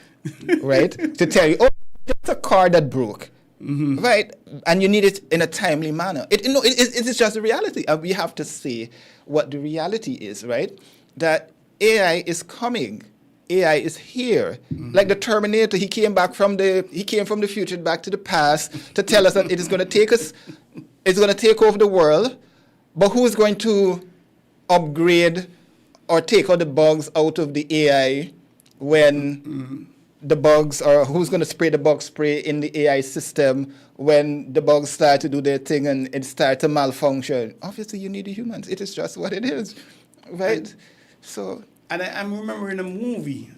right? To tell you, oh, it's a car that broke, right? And you need it in a timely manner. It is just the reality. And we have to say what the reality is, right? That AI is coming. AI is here. Like the Terminator, he came from the future back to the past to tell us that it is going to take us, it's going to take over the world, but who's going to upgrade or take all the bugs out of the AI when the bugs, or who's going to spray the bug spray in the AI system when the bugs start to do their thing and it start to malfunction? Obviously, you need the humans. It is just what it is, right? So
And I'm remembering a movie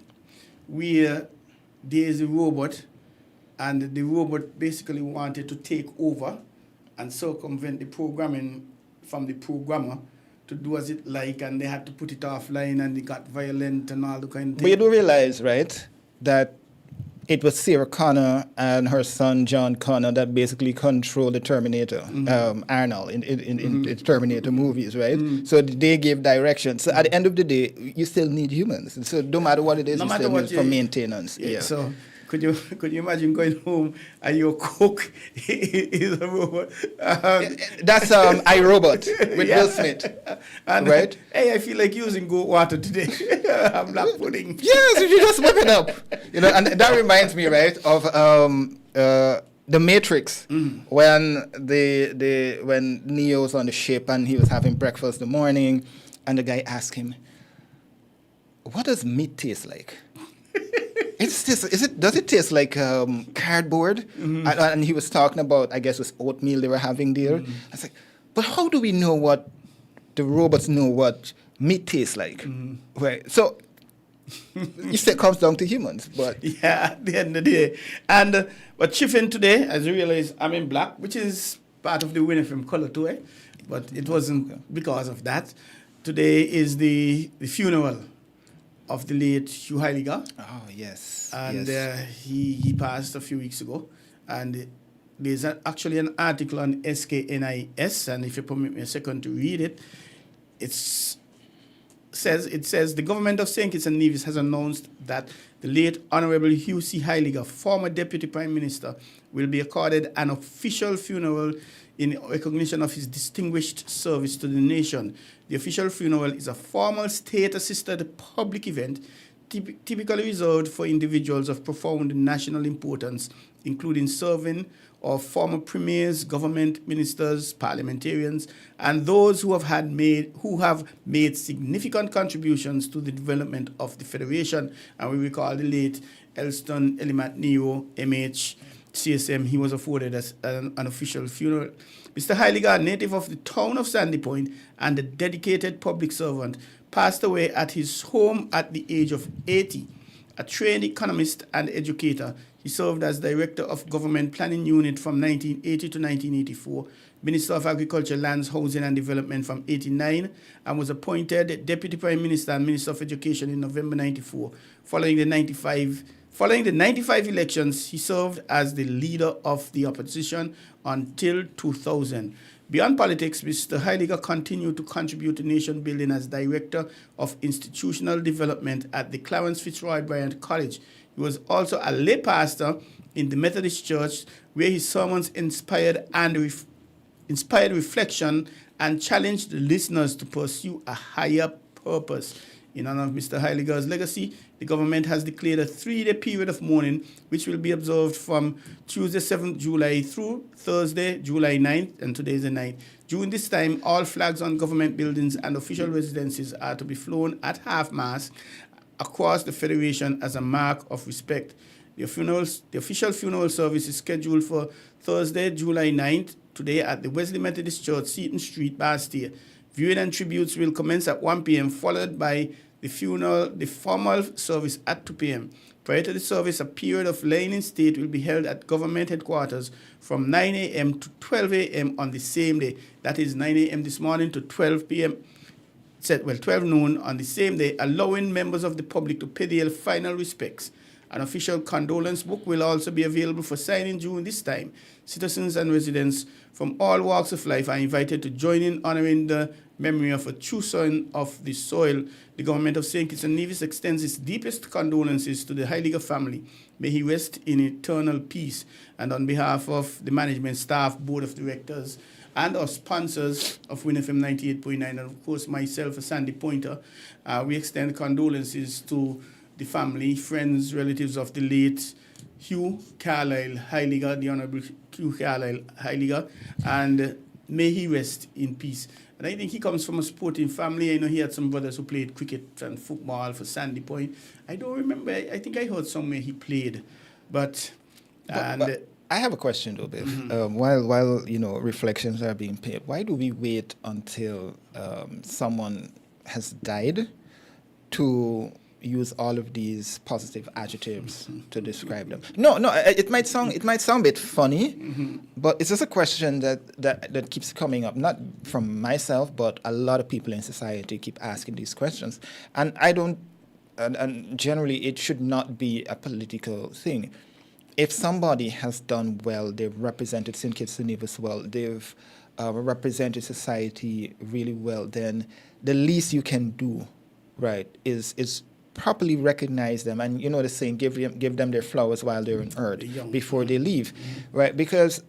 where there's a robot, and the robot basically wanted to take over and circumvent the programming from the programmer to do as it like, and they had to put it offline, and it got violent and all the kind of
But you
thing.
do realize, right, that it was Sarah Connor and her son John Connor that basically controlled the Terminator, Arnold, in the Terminator movies, right? So they gave direction. So at the end of the day, you still need humans. So no matter what it is,
No
you
matter
still
what
need for maintenance.
Yeah.
Yeah.
So could you imagine going home and your cook is a robot?
That's iRobot with
Yeah.
Will Smith,
And,
right?
Hey, I feel like using goat water today. I'm not pudding.
Yes, if you just whip it up, and that reminds me, right, of the Matrix when when Neo's on the ship and he was having breakfast in the morning, and the guy asked him, "What does meat taste like?" Does it taste like cardboard? And he was talking about, I guess it was oatmeal they were having there. I was like, but how do we know what the robots know what meat tastes like? Right. So you say it comes down to humans, but
Yeah, at the end of the day. And but chiffing today, as you realize, I'm in black, which is part of the winnfm color too, eh? But it wasn't because of that. Today is the funeral of the late Hugh Heiliger.
oh yes,
And
yes.
he passed a few weeks ago. And there's actually an article on SKNIS, and if you permit me a second to read it, it says the government of St. Kitts and Nevis has announced that the late Honorable Hugh C. Heiliger, former Deputy Prime Minister, will be accorded an official funeral in recognition of his distinguished service to the nation. The official funeral is a formal state-assisted public event typically reserved for individuals of profound national importance, including serving or former premiers, government ministers, parliamentarians, and those who have made significant contributions to the development of the Federation. And we recall the late Elston Elimat Neo, MH, CSM. He was afforded as an official funeral. Mr. Heiliger, native of the town of Sandy Point and a dedicated public servant, passed away at his home at the age of 80. A trained economist and educator, he served as Director of Government Planning Unit from 1980 to 1984, Minister of Agriculture, Lands, Housing and Development from 89, and was appointed Deputy Prime Minister and Minister of Education in November 94. Following the 95 elections, he served as the leader of the opposition until 2000. Beyond politics, Mr. Heiliger continued to contribute to nation building as Director of Institutional Development at the Clarence Fitzroy Bryant College. He was also a lay pastor in the Methodist Church, where his sermons inspired reflection and challenged the listeners to pursue a higher purpose. In honor of Mr. Heiliger's legacy, the government has declared a 3-day period of mourning, which will be observed from Tuesday, 7th July through Thursday, July 9th, and today is the 9th. During this time, all flags on government buildings and official residences are to be flown at half-mast across the Federation as a mark of respect. The official funeral service is scheduled for Thursday, July 9th, today at the Wesley Methodist Church, Seaton Street, Bastille. Viewing and tributes will commence at 1 p.m., followed by the formal service at 2 p.m. Prior to the service, a period of laying in state will be held at government headquarters from 9 a.m. to 12 a.m. on the same day. That is 9 a.m. this morning to 12 p.m. 12 noon on the same day, allowing members of the public to pay their final respects. An official condolence book will also be available for signing during this time. Citizens and residents from all walks of life are invited to join in honoring the memory of a true son of the soil. The government of St. Kitts and Nevis extends its deepest condolences to the Heiliger family. May he rest in eternal peace. And on behalf of the management staff, board of directors, and our sponsors of WinFM 98.9, and of course myself, Sandy Pointer, we extend condolences to the family, friends, relatives of the late Hugh Carlisle Heiliger, the Honorable Hugh Carlisle Heiliger, and may he rest in peace. And I think he comes from a sporting family. I know he had some brothers who played cricket and football for Sandy Point. I don't remember. I think I heard somewhere he played, but
I have a question though, Biff. While reflections are being paid, why do we wait until someone has died to use all of these positive adjectives to describe them. No, it might sound a bit funny, but it's just a question that keeps coming up, not from myself, but a lot of people in society keep asking these questions. And I don't, and generally it should not be a political thing. If somebody has done well, they've represented St. Kitts and Nevis well, they've represented society really well, then the least you can do, right, is properly recognize them, and you know the saying, give them their flowers while they're on earth before they leave, right? Because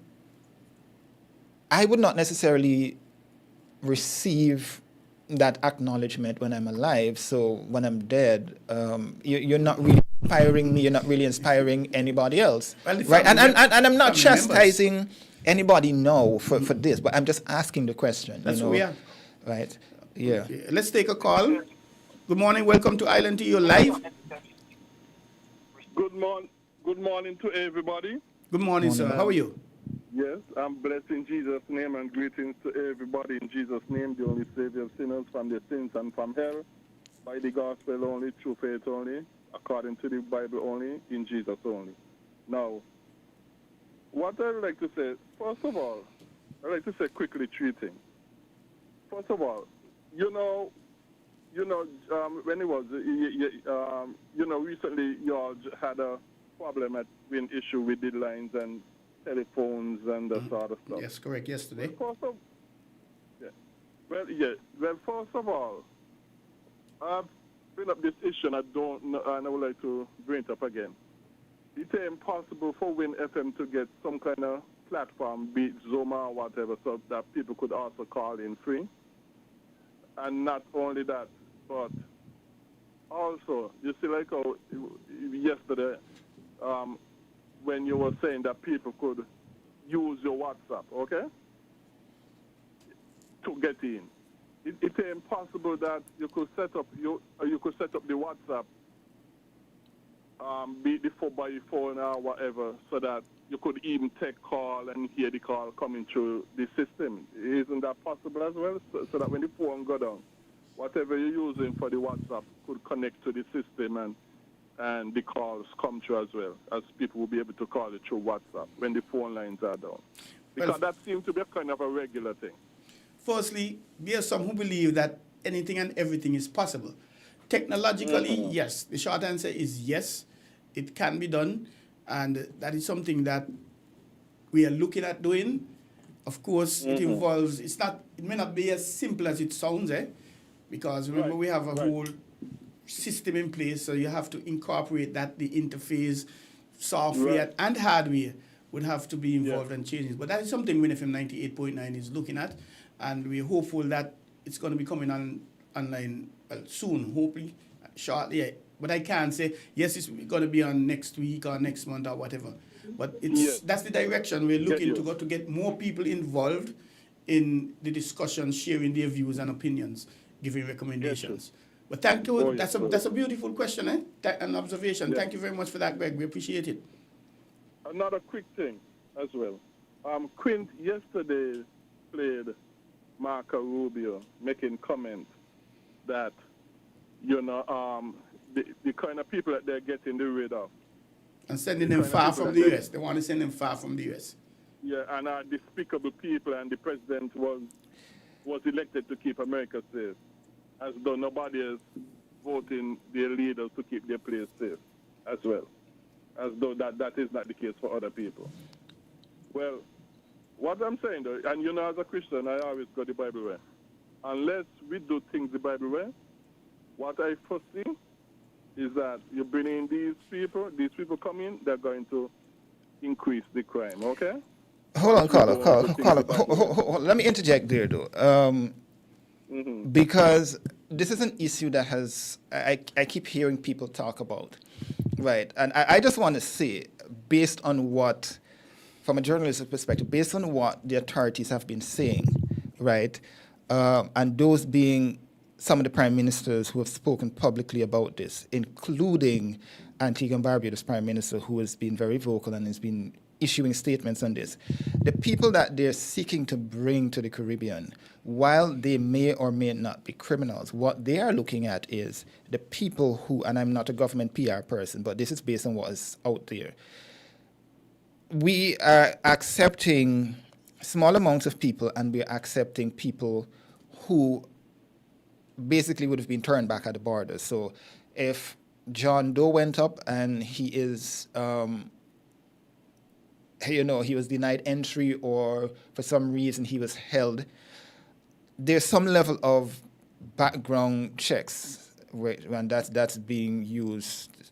I would not necessarily receive that acknowledgement when I'm alive. So when I'm dead, you're not really inspiring me. You're not really inspiring anybody else, right? And I'm not chastising anybody now for this, but I'm just asking the question.
That's what we are,
right? Yeah.
Okay. Let's take a call. Good morning. Welcome to Island TV. You're live.
Good morning to everybody.
Good morning, sir. How are you?
Yes, I'm blessed in Jesus' name, and greetings to everybody in Jesus' name, the only Savior of sinners from their sins and from hell, by the gospel only, through faith only, according to the Bible only, in Jesus only. Now, what I would like to say, first of all, I'd like to say quickly three things. First of all, when it was, recently you all had a problem with issue with deadlines and telephones and that sort of stuff.
Yes, correct. Yesterday.
Well, first of all, I've bring up this issue and I don't know, and I would like to bring it up again. It's impossible for WinFM to get some kind of platform, be it Zoom or whatever, so that people could also call in free. And not only that, but also, you see, like how yesterday, when you were saying that people could use your WhatsApp, okay, to get in. It's impossible that you could set up the WhatsApp, be it by your phone or whatever, so that you could even take call and hear the call coming through the system. Isn't that possible as well? So that when the phone go down, whatever you're using for the WhatsApp could connect to the system and the calls come through as well, as people will be able to call it through WhatsApp when the phone lines are down. Because that seems to be a kind of a regular thing.
Firstly, there are some who believe that anything and everything is possible. Technologically, yes. The short answer is yes, it can be done. And that is something that we are looking at doing. Of course, it involves, it may not be as simple as it sounds, because remember we have a whole system in place, so you have to incorporate that, the interface, software and hardware would have to be involved and changes. But that is something WinFM 98.9 is looking at, and we're hopeful that it's going to be coming online soon, hopefully, shortly. But I can't say, yes, it's going to be on next week or next month or whatever. But that's the direction we're looking to go, to get more people involved in the discussion, sharing their views and opinions, giving recommendations. But thank you. That's a beautiful question, an observation. Thank you very much for that, Greg. We appreciate it.
Another quick thing as well. Quint yesterday played Marco Rubio making comments that, the kind of people that they're getting rid of.
And sending them far from the U.S. They want to send them far from the U.S.
Yeah, and are despicable people, and the president was elected to keep America safe, as though nobody is voting their leaders to keep their place safe as well, as though that is not the case for other people. Well, what I'm saying though, and as a Christian, I always go the Bible way. Unless we do things the Bible way, what I foresee is that you bring in these people come in, they're going to increase the crime, okay?
Hold on, caller. Let me interject there, though. Because this is an issue that I keep hearing people talk about, right? And I just want to say, based on what, from a journalistic perspective, based on what the authorities have been saying, right, and those being some of the prime ministers who have spoken publicly about this, including Antigua and Barbuda's prime minister, who has been very vocal and has been issuing statements on this. The people that they're seeking to bring to the Caribbean, while they may or may not be criminals, what they are looking at is the people who, and I'm not a government PR person, but this is based on what is out there. We are accepting small amounts of people, and we're accepting people who basically would have been turned back at the border. So if John Doe went up and he is, he was denied entry, or for some reason he was held, there's some level of background checks, and that's being used.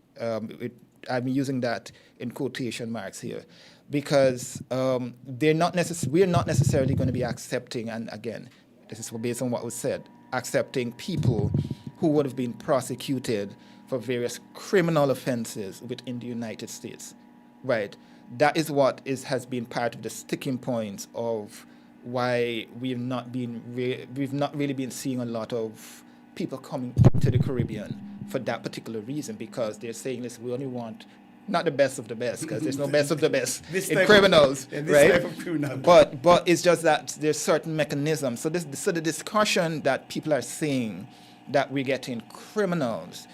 I'm using that in quotation marks here, because we're not necessarily going to be accepting, and again, this is based on what was said, accepting people who would have been prosecuted for various criminal offenses within the United States, right? That is what has been part of the sticking points of why we've not really been seeing a lot of people coming to the Caribbean for that particular reason, because they're saying, listen, we only want not the best of the best, because there's no best of the best in criminals, right? Type of criminal. But it's just that there's certain mechanisms. So the discussion that people are saying that we're getting criminals,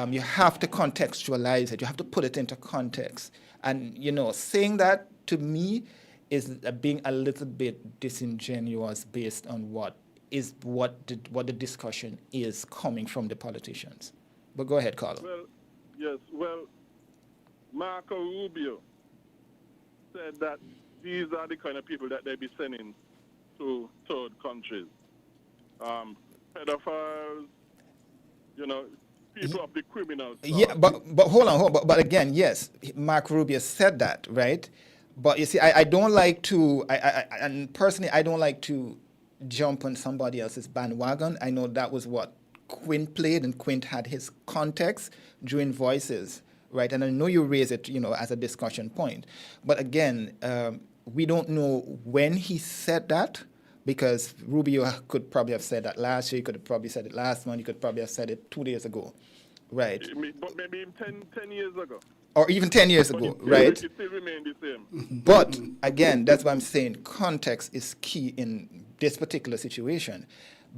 you have to contextualize it. You have to put it into context. And saying that to me is being a little bit disingenuous based on what the discussion is coming from the politicians. But go ahead, Carlo.
Well, yes. Well, Marco Rubio said that these are the kind of people that they be sending to third countries. Pedophiles, people of the criminal side.
Yeah, but hold on. But again, yes, Mark Rubio said that, right? But you see, I don't like to, and personally, I don't like to jump on somebody else's bandwagon. I know that was what Quint played, and Quint had his context during Voices, right? And I know you raise it, as a discussion point. But again, we don't know when he said that, because Rubio could probably have said that last year. He could have probably said it last month. He could probably have said it 2 days ago, right?
But maybe 10 years ago.
Or even 10 years ago, right?
It still remained the same.
But again, that's why I'm saying context is key in this particular situation.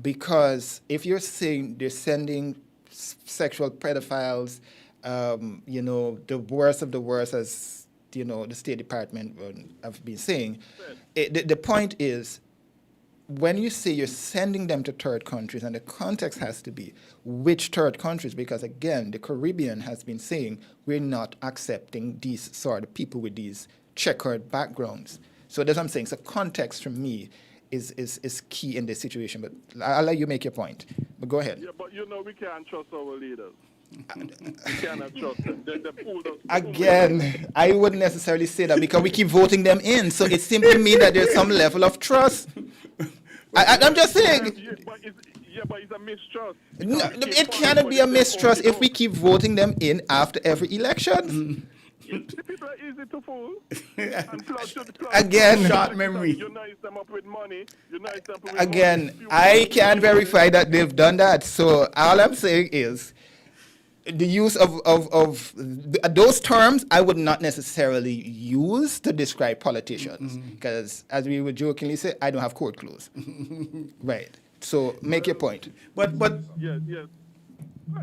Because if you're saying they're sending sexual pedophiles, the worst of the worst, as the State Department have been saying, the point is, when you say you're sending them to third countries, and the context has to be which third countries, because again, the Caribbean has been saying we're not accepting these sort of people with these checkered backgrounds. So that's what I'm saying. So context for me is key in this situation. But I'll let you make your point. But go ahead.
Yeah, but we can't trust our leaders. We cannot trust them. They pulled us.
Again, I wouldn't necessarily say that, because we keep voting them in. So it simply means that there's some level of trust. I'm just saying.
But it's a mistrust.
No, it cannot be a mistrust if we keep voting them in after every election.
The people are easy to fool.
Again,
short memory.
Unite them up with money. Unite them up with
again, I can verify that they've done that. So all I'm saying is, the use of those terms I would not necessarily use to describe politicians, because as we would jokingly say, I don't have court clothes. Right. So make your point.
But yes.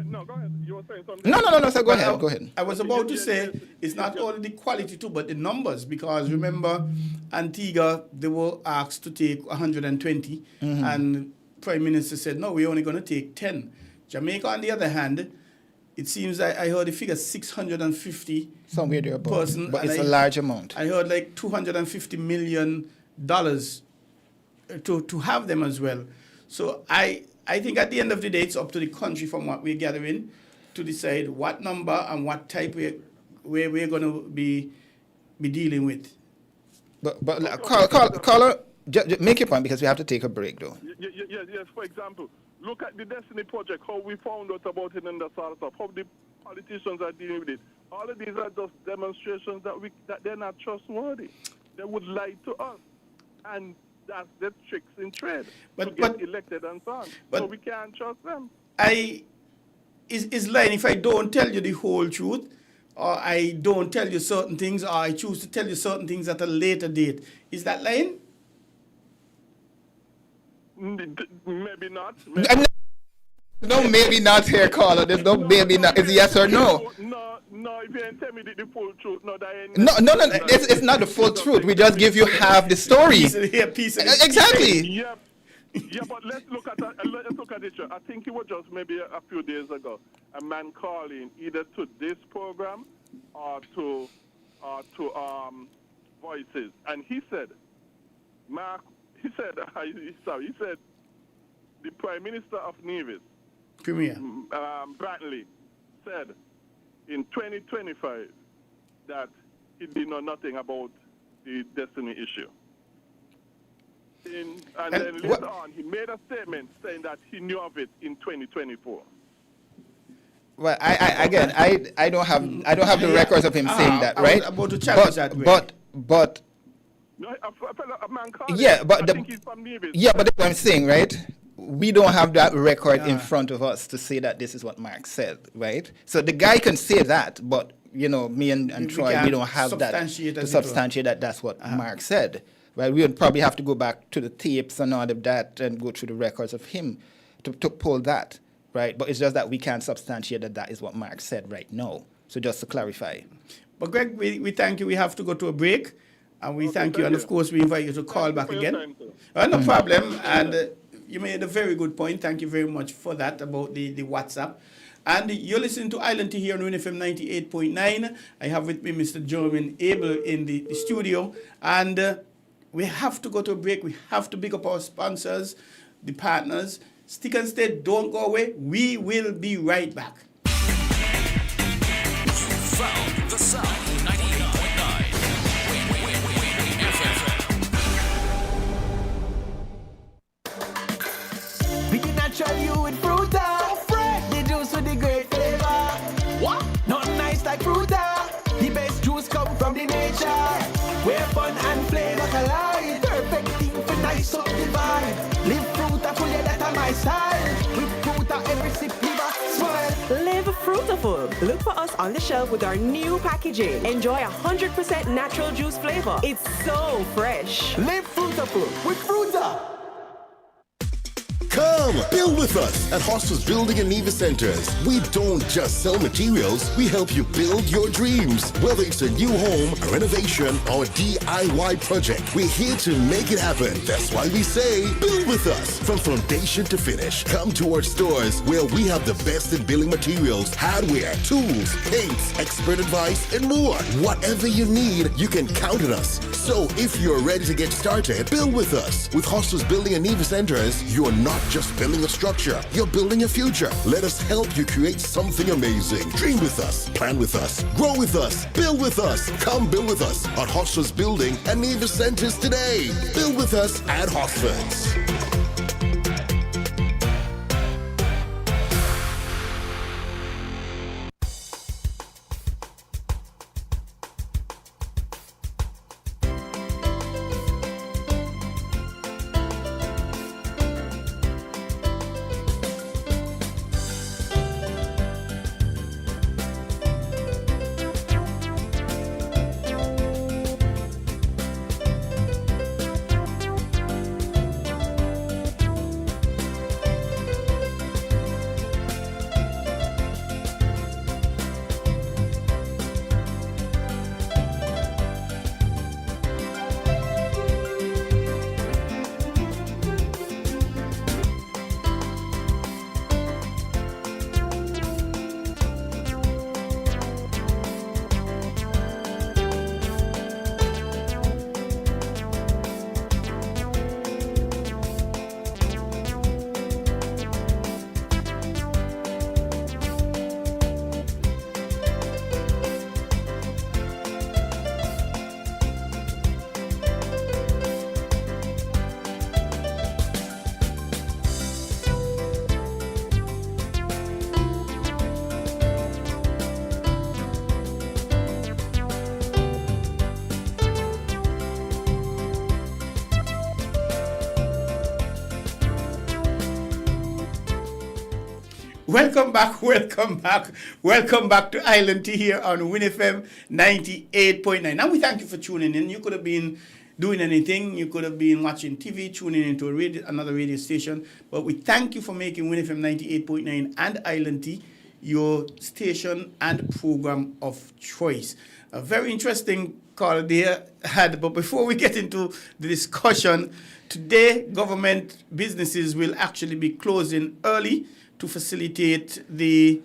No, go ahead. You were saying something.
No. So go ahead.
I was about to say it's not only the quality too, but the numbers. Because remember, Antigua, they were asked to take 120, and Prime Minister said, no, we're only going to take 10. Jamaica, on the other hand, it seems I heard the figure 650
somewhere there, but it's a
a
large amount.
I heard like $250 million to have them as well. So I think at the end of the day, it's up to the country, from what we're gathering, to decide what number and what type we're going to be dealing with.
But caller, make your point, because we have to take a break, though.
Yes. For example, look at the Destiny Project, how we found out about it and that sort of stuff, how the politicians are dealing with it. All of these are just demonstrations that they're not trustworthy. They would lie to us. And that's the tricks in trade to get elected and so on. So we can't trust them.
Is lying if I don't tell you the whole truth. or I don't tell you certain things, or I choose to tell you certain things at a later date. Is that lying?
Maybe not.
No, maybe not here, caller. There's no maybe not. It's yes or no.
No, if you ain't tell me the full truth, no, that ain't...
No. It's not the full truth. We just give you half the story.
Piece of it.
Exactly.
Yeah, but let's look at it. I think it was just maybe a few days ago, a man calling either to this program or to Voices, and he said, the Prime Minister of Nevis,
Premier
Brantley, said in 2025 that he did know nothing about the Destiny issue. And then later on, he made a statement saying that he knew of it in 2024.
Well, I don't have the records of him saying that, right?
I was about to challenge that.
But
no, a man called
yeah, but
I think he's from Nevis.
Yeah, but that's what I'm saying, right? We don't have that record in front of us to say that this is what Mark said, right? So the guy can say that, but me and Troy, we don't have that to substantiate that that's what Mark said, right? We would probably have to go back to the tapes and all of that and go through the records of him to pull that, right? But it's just that we can't substantiate that that is what Mark said right now. So just to clarify.
But Greg, we thank you. We have to go to a break, and we thank you. And of course, we invite you to call back again. No problem. And you made a very good point. Thank you very much for that about the WhatsApp. And you're listening to Island Tea here on winnfm 98.9. I have with me Mr. Jermaine Abel in the studio. And we have to go to a break. We have to pick up our sponsors, the partners. Stick and stay. Don't go away. We will be right back.
Found the sound 98.9.
Be natural you with Fruta. Fresh. The juice with the great flavor. What? Not nice like Fruta. The best juice come from the nature. Where fun and flavor collide. Perfect thing for nice up the vibe. Live Fruta full, yeah, that's my style. With Fruta every sip liver smile.
Live Fruitaful. Look for us on the shelf with our new packaging. Enjoy 100% natural juice flavor. It's so fresh.
Live Fruitaful with Fruta.
Come, build with us at Hostos Building and Nevis Centers. We don't just sell materials, we help you build your dreams. Whether it's a new home, a renovation, or a DIY project, we're here to make it happen. That's why we say, build with us. From foundation to finish, come to our stores where we have the best in building materials, hardware, tools, paints, expert advice, and more. Whatever you need, you can count on us. So if you're ready to get started, build with us. With Hostos Building and Nevis Centers, you're not just building a structure, you're building a future. Let us help you create something amazing. Dream with us, plan with us, grow with us, build with us. Come build with us at Hostos Building and Nevis Centers today. Build with us at Hosford's.
Welcome back, welcome back, welcome back to Island Tea here on winnfm 98.9. Now we thank you for tuning in. You could have been doing anything. You could have been watching TV, tuning into another radio station. But we thank you for making winnfm 98.9 and Island Tea your station and program of choice. A very interesting call there had, but before we get into the discussion, today government businesses will actually be closing early to facilitate the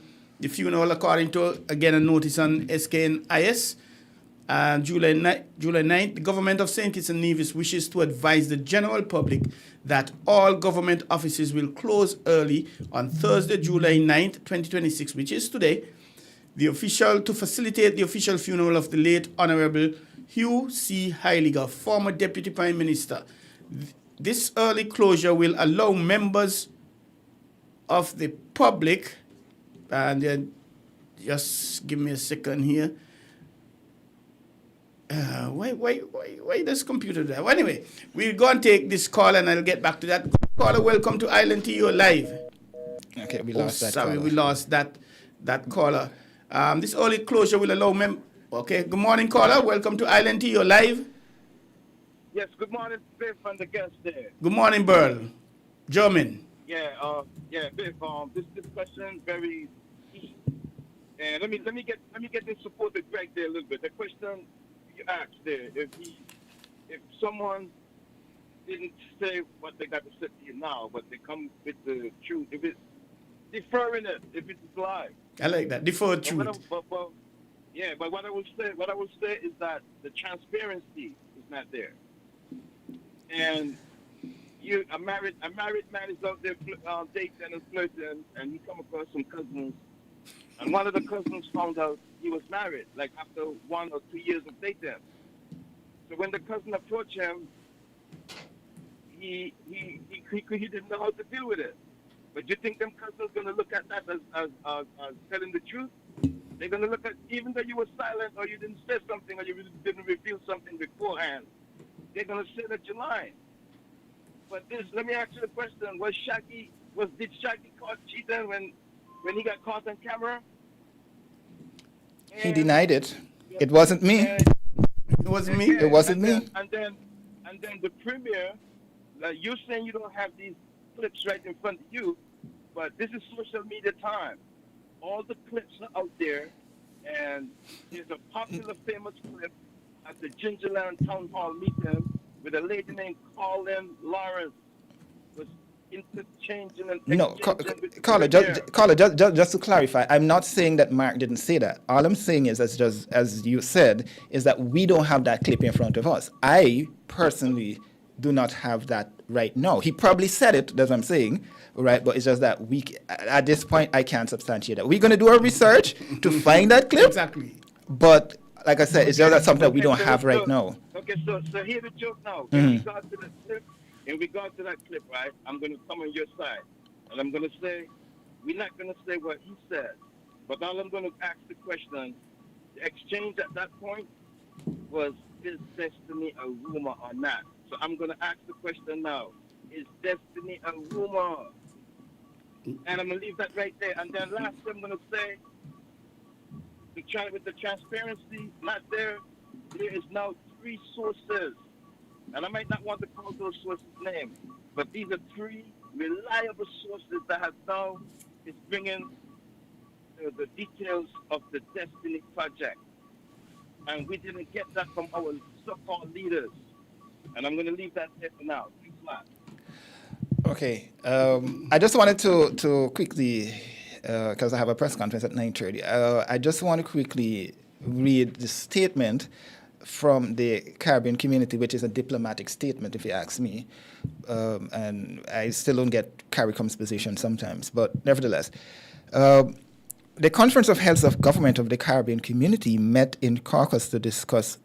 funeral, according to, again, a notice on SKNIS. July 9th, the government of St. Kitts and Nevis wishes to advise the general public that all government offices will close early on Thursday, July 9th, 2026, which is today, to facilitate the official funeral of the late Honorable Hugh C. Heiliger, former Deputy Prime Minister. This early closure will allow members of the public, and then just give me a second here. Why this computer there? Well, anyway, we'll go and take this call and I'll get back to that. Caller, welcome to Island Tea, you're live.
Okay, we lost that
sorry,
caller.
we lost that caller. This early closure will allow Okay, good morning, caller. Welcome to Island Tea, you're live.
Yes, good morning, Biff and the guest there.
Good morning, Burl. German.
Yeah, Biff. This question very key. And let me get this support with Greg there a little bit. The question you asked there, if someone didn't say what they got to say to you now, but they come with the truth, if it's deferring it, if it's live.
I like that. Deferred truth.
But what I will say is that the transparency is not there. And a married man is out there dating and flirting, and he come across some cousins, and one of the cousins found out he was married, like after 1 or 2 years of dating. So when the cousin approached him, he didn't know how to deal with it. But you think them cousins gonna look at that as telling the truth? They're gonna look at, even though you were silent or you didn't say something or you didn't reveal something beforehand, they're gonna say that you're lying. But let me ask you the question: did Shaggy caught cheating when he got caught on camera?
He denied it. It wasn't me.
It wasn't me.
It wasn't me.
And then the premier, like you're saying, you don't have these clips right in front of you, but this is social media time. All the clips are out there, and there's a popular, famous clip at the Gingerland Town Hall meeting with a lady named Colin Lawrence was interchanging and
Caller, just to clarify, I'm not saying that Mark didn't say that. All I'm saying is, as you said, is that we don't have that clip in front of us. I personally do not have that right now. He probably said it, that's what I'm saying, right? But it's just that at this point, I can't substantiate that. We're going to do our research to find that clip.
Exactly.
But like I said, it's just that something that we don't have right now.
Okay, so here's the joke now. In regard to that clip, right, I'm going to come on your side. And I'm going to say, we're not going to say what he said. But all I'm going to ask the question, the exchange at that point was, is Destiny a rumor or not? So I'm going to ask the question now, is Destiny a rumor? And I'm going to leave that right there. And then last thing I'm going to say, with the transparency not there, there is now 3 sources. And I might not want to call those sources names, but these are 3 reliable sources that have now is bringing the details of the Destiny Project. And we didn't get that from our so-called leaders. And I'm going to leave that there for now. Thanks a lot.
Okay. I just wanted to quickly, because I have a press conference at 9:30, I just want to quickly read the statement from the Caribbean community, which is a diplomatic statement, if you ask me. And I still don't get CARICOM's position sometimes, but nevertheless. The Conference of Heads of Government of the Caribbean Community met in caucus to discuss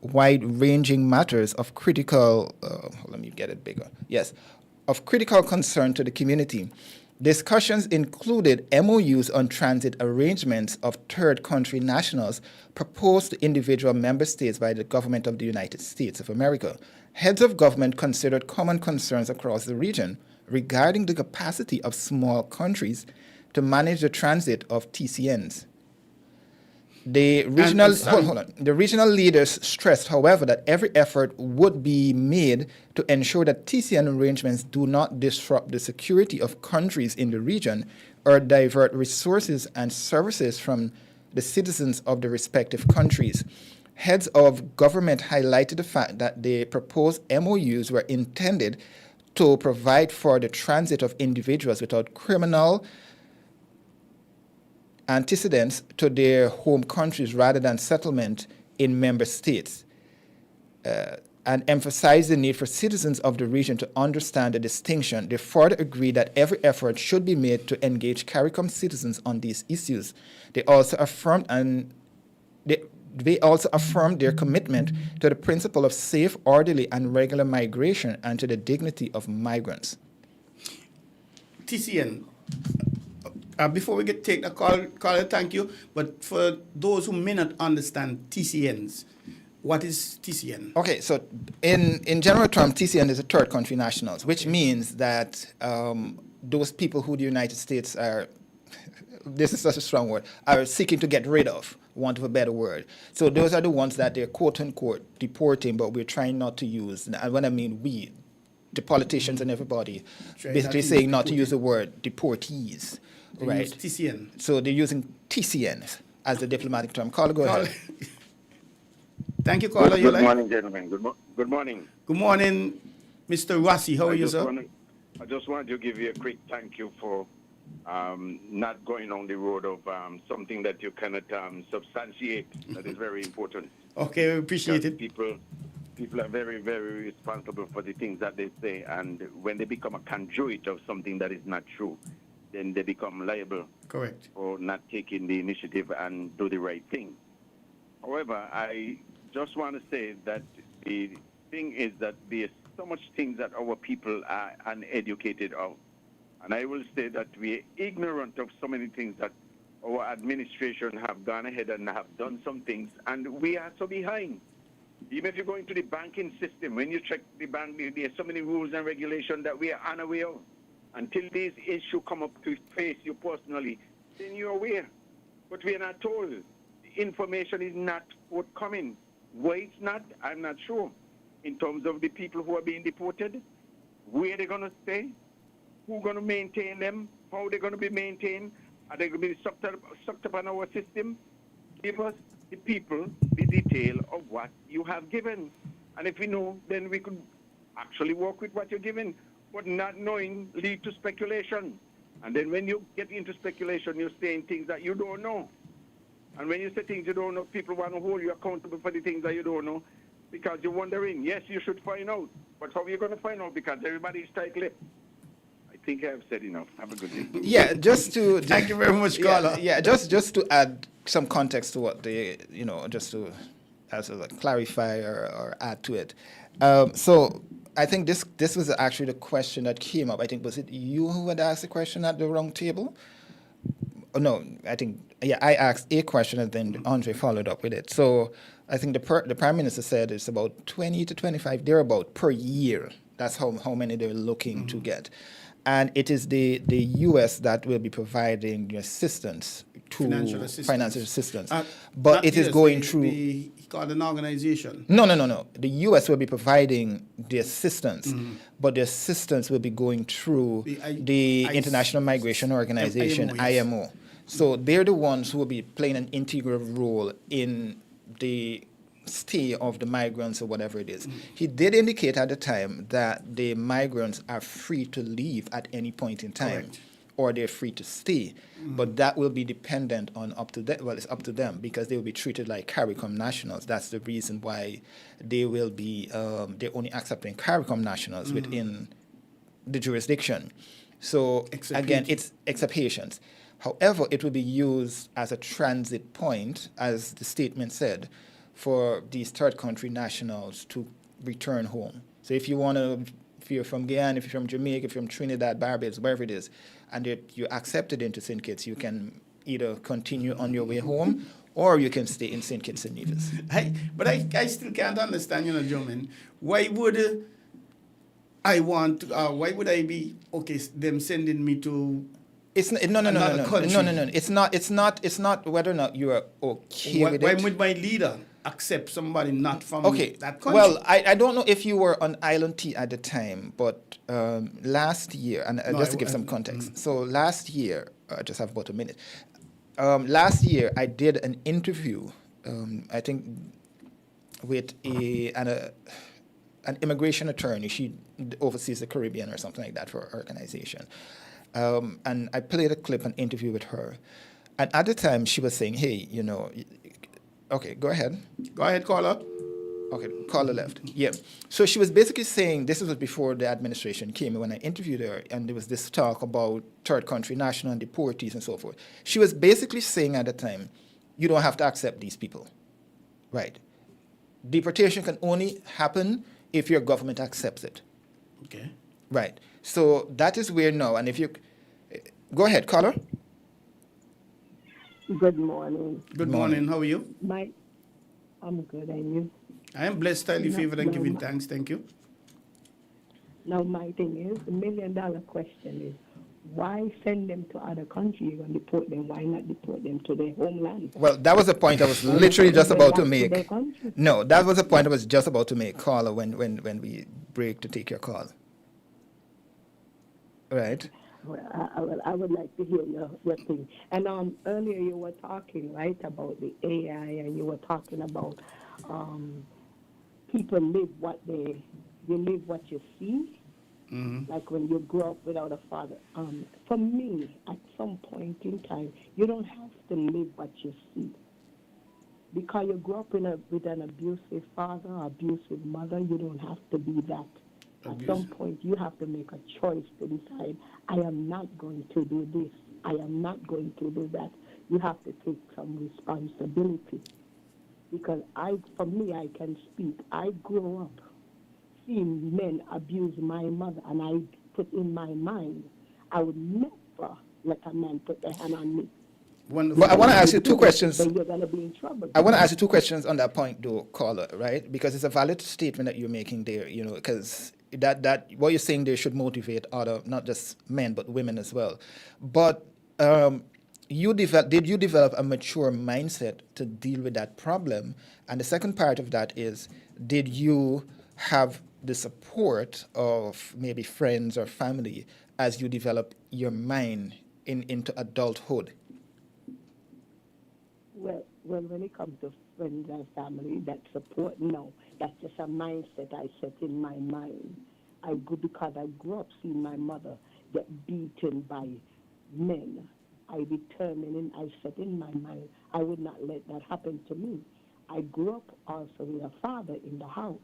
wide-ranging matters of critical, let me get it bigger. Yes, of critical concern to the community. Discussions included MOUs on transit arrangements of third country nationals proposed to individual member states by the government of the United States of America. Heads of government considered common concerns across the region regarding the capacity of small countries to manage the transit of TCNs. The regional hold on. The regional leaders stressed, however, that every effort would be made to ensure that TCN arrangements do not disrupt the security of countries in the region or divert resources and services from the citizens of the respective countries. Heads of government highlighted the fact that the proposed MOUs were intended to provide for the transit of individuals without criminal antecedents to their home countries rather than settlement in member states, and emphasize the need for citizens of the region to understand the distinction. They further agree that every effort should be made to engage CARICOM citizens on these issues. They also affirmed their commitment to the principle of safe, orderly, and regular migration and to the dignity of migrants.
TCN. Before we take the call, thank you. But for those who may not understand TCNs, what is TCN?
Okay, so in general terms, TCN is a third country nationals, which means that those people who the United States are, this is such a strong word, are seeking to get rid of, want of a better word. So those are the ones that they're quote unquote deporting, but we're trying not to use, and when I mean we, the politicians and everybody, basically saying not to use the word deportees.
They
right.
use TCN.
So they're using TCN as the diplomatic term. Caller, go ahead.
Thank you, caller.
Good morning, gentlemen. Good morning.
Good morning, Mr. Rossi. How are you, sir?
I just wanted to give you a quick thank you for not going on the road of something that you cannot substantiate. That is very important.
Okay, we appreciate it.
People are very, very responsible for the things that they say, and when they become a conduit of something that is not true, then they become liable
Correct.
for not taking the initiative and do the right thing. However, I just want to say that the thing is that there's so much things that our people are uneducated of. And I will say that we are ignorant of so many things that our administration have gone ahead and have done some things, and we are so behind. Even if you go into the banking system, when you check the bank, there are so many rules and regulations that we are unaware of. Until these issues come up to face you personally, then you're aware. But we are not told. The information is not forthcoming. Why it's not, I'm not sure. In terms of the people who are being deported, where they're going to stay, who's going to maintain them, how they're going to be maintained, are they going to be sucked up on our system? Give us, the people, the detail of what you have given. And if we know, then we could actually work with what you're giving. But not knowing lead to speculation. And then when you get into speculation, you're saying things that you don't know. And when you say things you don't know, people want to hold you accountable for the things that you don't know because you're wondering, yes, you should find out. But how are you going to find out? Because everybody's tight-lipped. I think I've said enough. Have a good day.
Yeah, just to...
Thank you very much, caller.
Yeah, just to add some context to what they, just to clarify or add to it. So I think this was actually the question that came up. I think, was it you who had asked the question at the round table? Oh, no, I think, I asked a question and then Andre followed up with it. So I think the Prime Minister said it's about 20 to 25, thereabout, per year. That's how many they're looking to get. And it is the U.S. that will be providing the assistance to financial assistance. But it is going through...
He called an organization.
No. The U.S. will be providing the assistance, but the assistance will be going through the International Migration Organization, IMO. So they're the ones who will be playing an integral role in the stay of the migrants or whatever it is. He did indicate at the time that the migrants are free to leave at any point in time. Correct. Or they're free to stay. But that will be dependent on it's up to them because they will be treated like CARICOM nationals. That's the reason why they will be, they're only accepting CARICOM nationals within the jurisdiction. So again, it's exceptions. However, it will be used as a transit point, as the statement said, for these third country nationals to return home. So if you're from Guyana, if you're from Jamaica, if you're from Trinidad, Barbados, wherever it is, and you're accepted into St. Kitts, you can either continue on your way home or you can stay in St. Kitts and Nevis.
But I still can't understand, gentlemen, why would I be, them sending me to
It's no.
another country.
No. It's not whether or not you are okay with
Why
it.
would my leader accept somebody not from that country?
Well, I don't know if you were on Island T at the time, but last year, and just to give some context. So last year, I just have about a minute. Last year, I did an interview, I think, with an immigration attorney. She oversees the Caribbean or something like that for her organization. And I played a clip, an interview with her. And at the time, she was saying, hey, okay, go ahead.
Go ahead, caller.
Okay, caller left. Yeah. So she was basically saying, this was before the administration came, when I interviewed her, and there was this talk about third country national and deportees and so forth. She was basically saying at the time, you don't have to accept these people. Right. Deportation can only happen if your government accepts it.
Okay.
Right. So that is where now, and if you... Go ahead, caller.
Good morning.
Good morning. How are you?
I'm good, and you?
I am blessed, highly favored, and giving thanks. Thank you.
Now, my thing is, the $1 million question is, why send them to other countries and deport them? Why not deport them to their homeland?
Well, that was the point I was literally just about to make. No, that was the point I was just about to make, caller, when we break to take your call. Right.
Well, I would like to hear your thing. And earlier you were talking, right, about the AI, and you were talking about people live you live what you see. Mm-hmm. Like when you grow up without a father. For me, at some point in time, you don't have to live what you see. Because you grow up with an abusive father or abusive mother, you don't have to be that. At some point, you have to make a choice to decide, I am not going to do this. I am not going to do that. You have to take some responsibility. Because for me, I can speak. I grew up seeing men abuse my mother, and I put in my mind, I would never let a man put their hand on me.
Wonderful. But I want to ask you two questions.
Then you're going to be in trouble.
I want to ask you two questions on that point, though, caller, right? Because it's a valid statement that you're making there, because that what you're saying there should motivate other, not just men, but women as well. But did you develop a mature mindset to deal with that problem? And the second part of that is, did you have the support of maybe friends or family as you develop your mind into adulthood?
Well, when it comes to friends and family, that support, no. That's just a mindset I set in my mind. Because I grew up seeing my mother get beaten by men. I determined and I set in my mind I would not let that happen to me. I grew up also with a father in the house.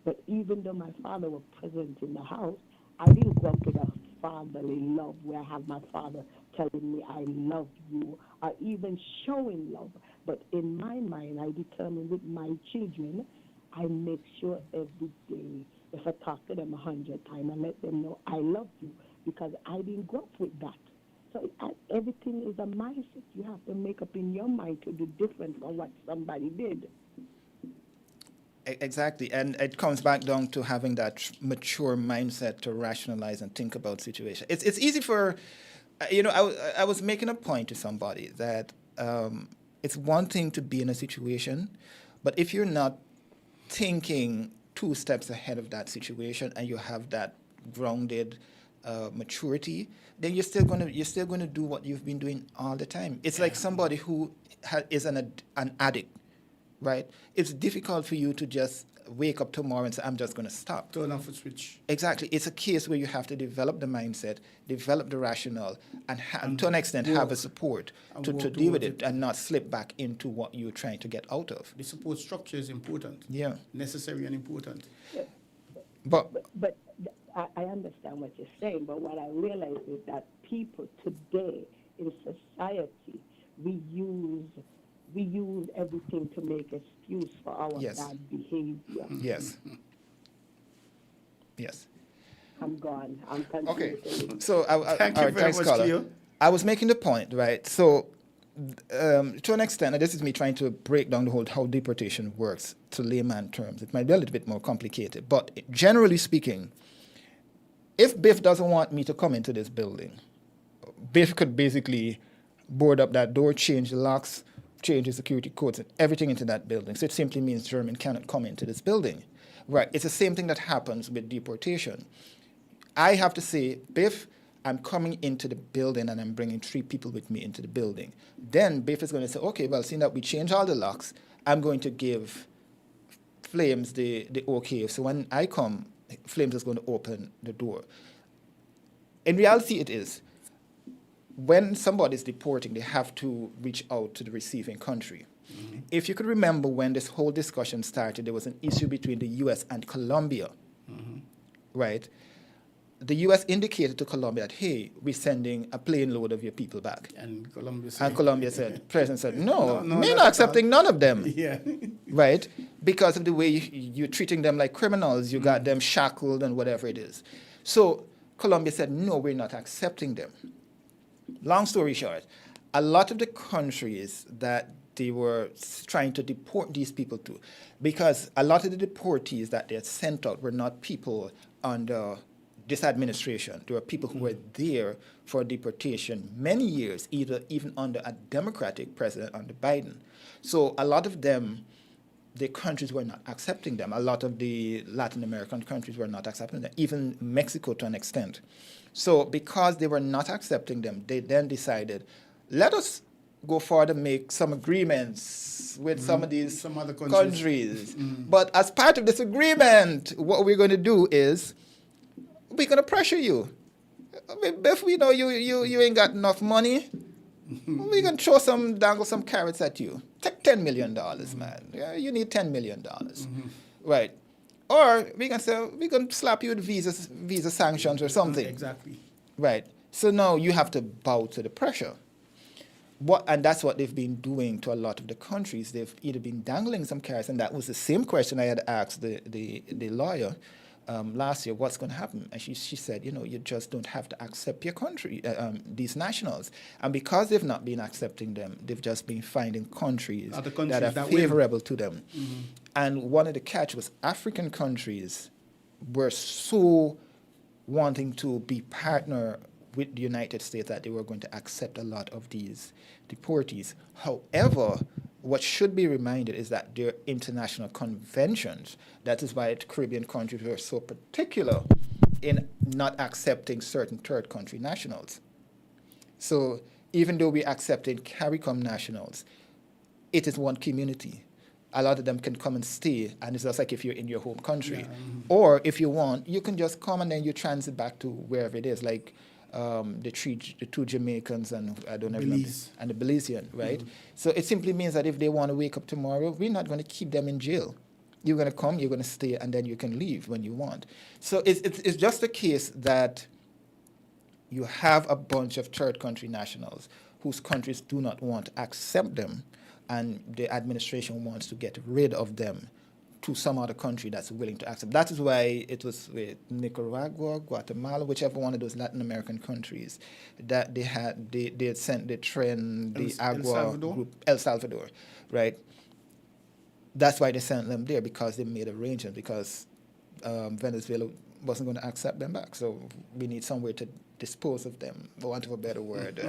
But even though my father was present in the house, I didn't grow up with a fatherly love where I have my father telling me I love you or even showing love. But in my mind, I determined with my children, I make sure every day, if I talk to them 100 times, I let them know I love you because I didn't grow up with that. So everything is a mindset. You have to make up in your mind to do different from what somebody did.
Exactly, and it comes back down to having that mature mindset to rationalize and think about situations. It's easy for, I was making a point to somebody that it's one thing to be in a situation, but if you're not thinking 2 steps ahead of that situation and you have that grounded maturity, then you're still gonna do what you've been doing all the time. It's like somebody who is an addict. Right? It's difficult for you to just wake up tomorrow and say, I'm just going to stop.
Turn off a switch.
Exactly. It's a case where you have to develop the mindset, develop the rationale, and to an extent have a support to deal with it and not slip back into what you're trying to get out of.
The support structure is important.
Yeah.
Necessary and important.
But I understand what you're saying, but what I realize is that people today in society, we use everything to make excuse for our bad behavior.
Yes. Yes.
I'm gone. I'm
okay.
continuing.
So
Thank you very much, Cleo.
I was making the point, right? So to an extent, and this is me trying to break down the whole how deportation works to layman terms. It might be a little bit more complicated, but generally speaking, if Biff doesn't want me to come into this building, Biff could basically board up that door, change the locks, change the security codes, and everything into that building. So it simply means German cannot come into this building. Right. It's the same thing that happens with deportation. I have to say, Biff, I'm coming into the building and I'm bringing 3 people with me into the building. Then Biff is going to say, okay, well, seeing that we changed all the locks, I'm going to give Flames the okay. So when I come, Flames is going to open the door. In reality, it is. When somebody is deporting, they have to reach out to the receiving country. Mm-hmm. If you could remember when this whole discussion started, there was an issue between the U.S. and Colombia, right? The U.S. indicated to Colombia that, hey, we're sending a plane load of your people back.
And
Colombia said, President said, no, we're not accepting none of them.
Yeah.
Right? Because of the way you're treating them like criminals, you got them shackled and whatever it is. So Colombia said, no, we're not accepting them. Long story short, a lot of the countries that they were trying to deport these people to, because a lot of the deportees that they had sent out were not people under this administration. There were people who were there for deportation many years, even under a Democratic president, under Biden. So a lot of them, the countries were not accepting them. A lot of the Latin American countries were not accepting them, even Mexico to an extent. So because they were not accepting them, they then decided, let us go forward and make some agreements with some of these
other
countries. But as part of this agreement, what we're going to do is we're going to pressure you. If we know you ain't got enough money, we're going to dangle some carrots at you. Take $10 million, man. Yeah, you need $10 million. Right. Or we're going to slap you with visa sanctions or something.
Exactly.
Right. So now you have to bow to the pressure. And that's what they've been doing to a lot of the countries. They've either been dangling some carrots, and that was the same question I had asked the lawyer last year, what's going to happen? And she said, you just don't have to accept your country, these nationals. And because they've not been accepting them, they've just been finding countries that are favorable to them. And one of the catch was African countries were so wanting to be partner with the United States that they were going to accept a lot of these deportees. However, what should be reminded is that there are international conventions. That is why the Caribbean countries were so particular in not accepting certain third country nationals. So even though we accepted CARICOM nationals, it is one community. A lot of them can come and stay, and it's just like if you're in your home country. Yeah. Or if you want, you can just come and then you transit back to wherever it is, like the 2 Jamaicans and I don't know, and the Belizean, right? So it simply means that if they want to wake up tomorrow, we're not going to keep them in jail. You're going to come, you're going to stay, and then you can leave when you want. So it's just a case that you have a bunch of third country nationals whose countries do not want to accept them, and the administration wants to get rid of them to some other country that's willing to accept. That is why it was with Nicaragua, Guatemala, whichever one of those Latin American countries that they had sent the Tren, the Agua group, El Salvador, right? That's why they sent them there, because they made arrangements, because Venezuela wasn't going to accept them back. So we need somewhere to dispose of them, for want of a better word.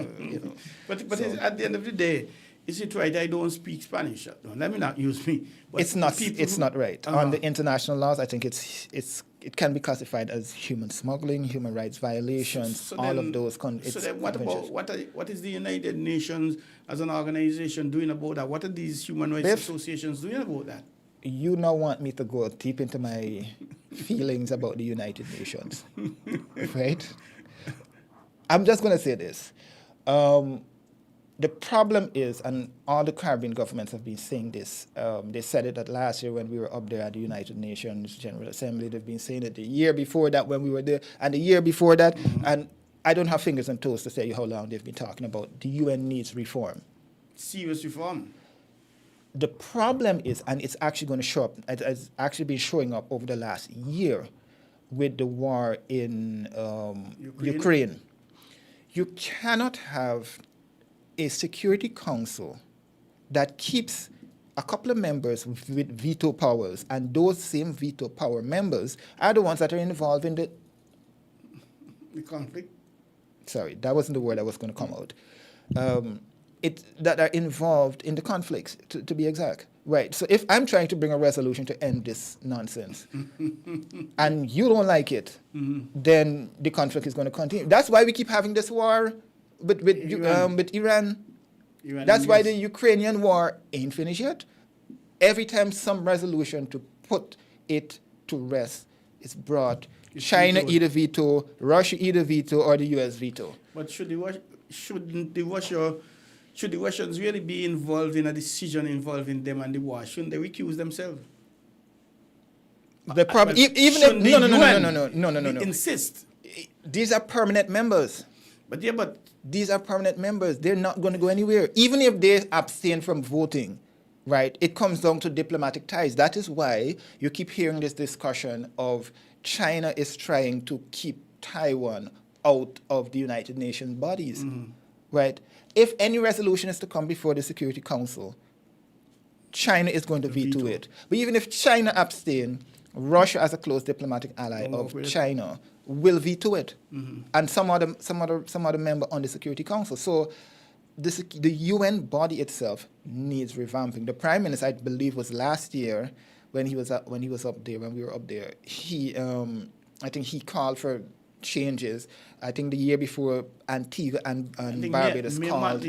But at the end of the day, is it right? I don't speak Spanish. Let me not use me. But
it's not right. On the international laws, I think it can be classified as human smuggling, human rights violations, all of those.
So then what about what is the United Nations as an organization doing about that? What are these human rights associations doing about that?
You now want me to go deep into my feelings about the United Nations, right? I'm just going to say this. The problem is, and all the Caribbean governments have been saying this, they said it last year when we were up there at the United Nations General Assembly. They've been saying it the year before that when we were there, and the year before that. And I don't have fingers and toes to tell you how long they've been talking about the UN needs reform.
Serious reform.
The problem is, and it's actually going to show up, it's actually been showing up over the last year with the war in Ukraine. You cannot have a Security Council that keeps a couple of members with veto powers, and those same veto power members are the ones that are involved in the
conflict.
sorry, that wasn't the word that was going to come out. That are involved in the conflicts, to be exact. Right. So if I'm trying to bring a resolution to end this nonsense, and you don't like it, then the conflict is going to continue. That's why we keep having this war with Iran. That's why the Ukrainian war ain't finished yet. Every time some resolution to put it to rest is brought, China either veto, Russia either veto, or the U.S. veto.
But should the Russians really be involved in a decision involving them and the war? Shouldn't they recuse themselves?
The problem, even if no.
Insist.
These are permanent members.
But
these are permanent members. They're not going to go anywhere, even if they abstain from voting. Right? It comes down to diplomatic ties. That is why you keep hearing this discussion of China is trying to keep Taiwan out of the United Nations bodies. Right? If any resolution is to come before the Security Council, China is going to veto it. But even if China abstain, Russia, as a close diplomatic ally of China, will veto it, and some other member on the Security Council. So the UN body itself needs revamping. The Prime Minister, I believe, was last year when we were up there. I think he called for changes. I think the year before, Antigua and Barbados called.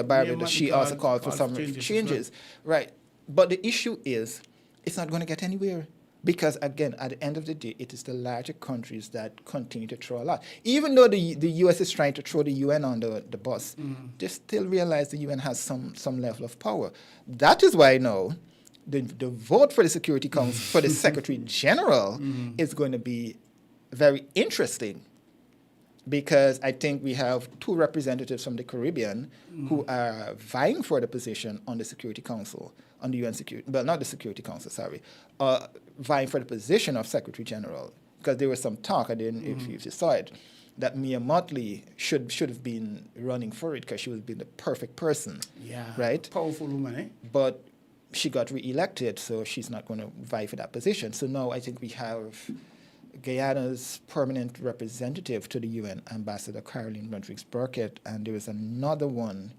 Barbados. She also called for some changes. Right. But the issue is, it's not going to get anywhere. Because, again, at the end of the day, it is the larger countries that continue to throw a lot. Even though the U.S. is trying to throw the UN on the bus, they still realize the UN has some level of power. That is why now the vote for the Security Council, for the Secretary General, is going to be very interesting. Because I think we have two representatives from the Caribbean who are vying for the position on the Security Council, on the UN Security, well, not the Security Council, sorry, vying for the position of Secretary General. Because there was some talk, I didn't, if you saw it, that Mia Mottley should have been running for it because she would have been the perfect person.
Yeah,
right?
Powerful woman, eh?
But she got re-elected, so she's not going to vie for that position. So now I think we have Guyana's permanent representative to the UN, Ambassador Caroline Rodriguez-Burkett, and there is another one.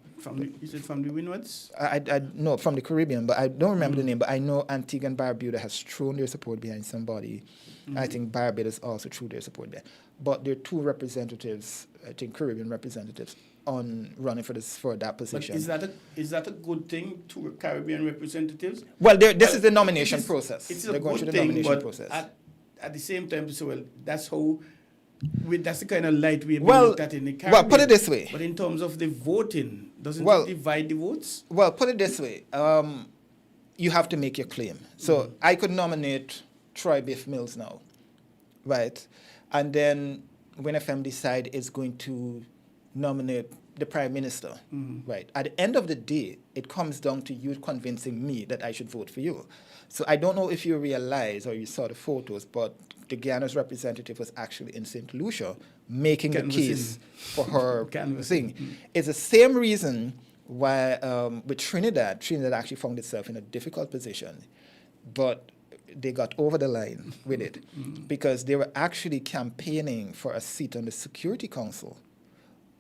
Is it from the Windwards?
I know from the Caribbean, but I don't remember the name. But I know Antigua and Barbuda has thrown their support behind somebody. I think Barbados also threw their support behind. But there are two representatives, I think Caribbean representatives, on running for that position.
But is that a good thing, two Caribbean representatives?
Well, this is the nomination process.
They're going through the nomination process. At the same time, to say, well, that's the kind of light we have looked at in the Caribbean.
Well, put it this way.
But in terms of the voting, doesn't it divide the votes?
Well, put it this way. You have to make your claim. So I could nominate Troy Biff Mills now, right? And then WinFM decide is going to nominate the Prime Minister, right? At the end of the day, it comes down to you convincing me that I should vote for you. So I don't know if you realize or you saw the photos, but the Guyana's representative was actually in St. Lucia making the case for her thing. It's the same reason why with Trinidad actually found itself in a difficult position, but they got over the line with it because they were actually campaigning for a seat on the Security Council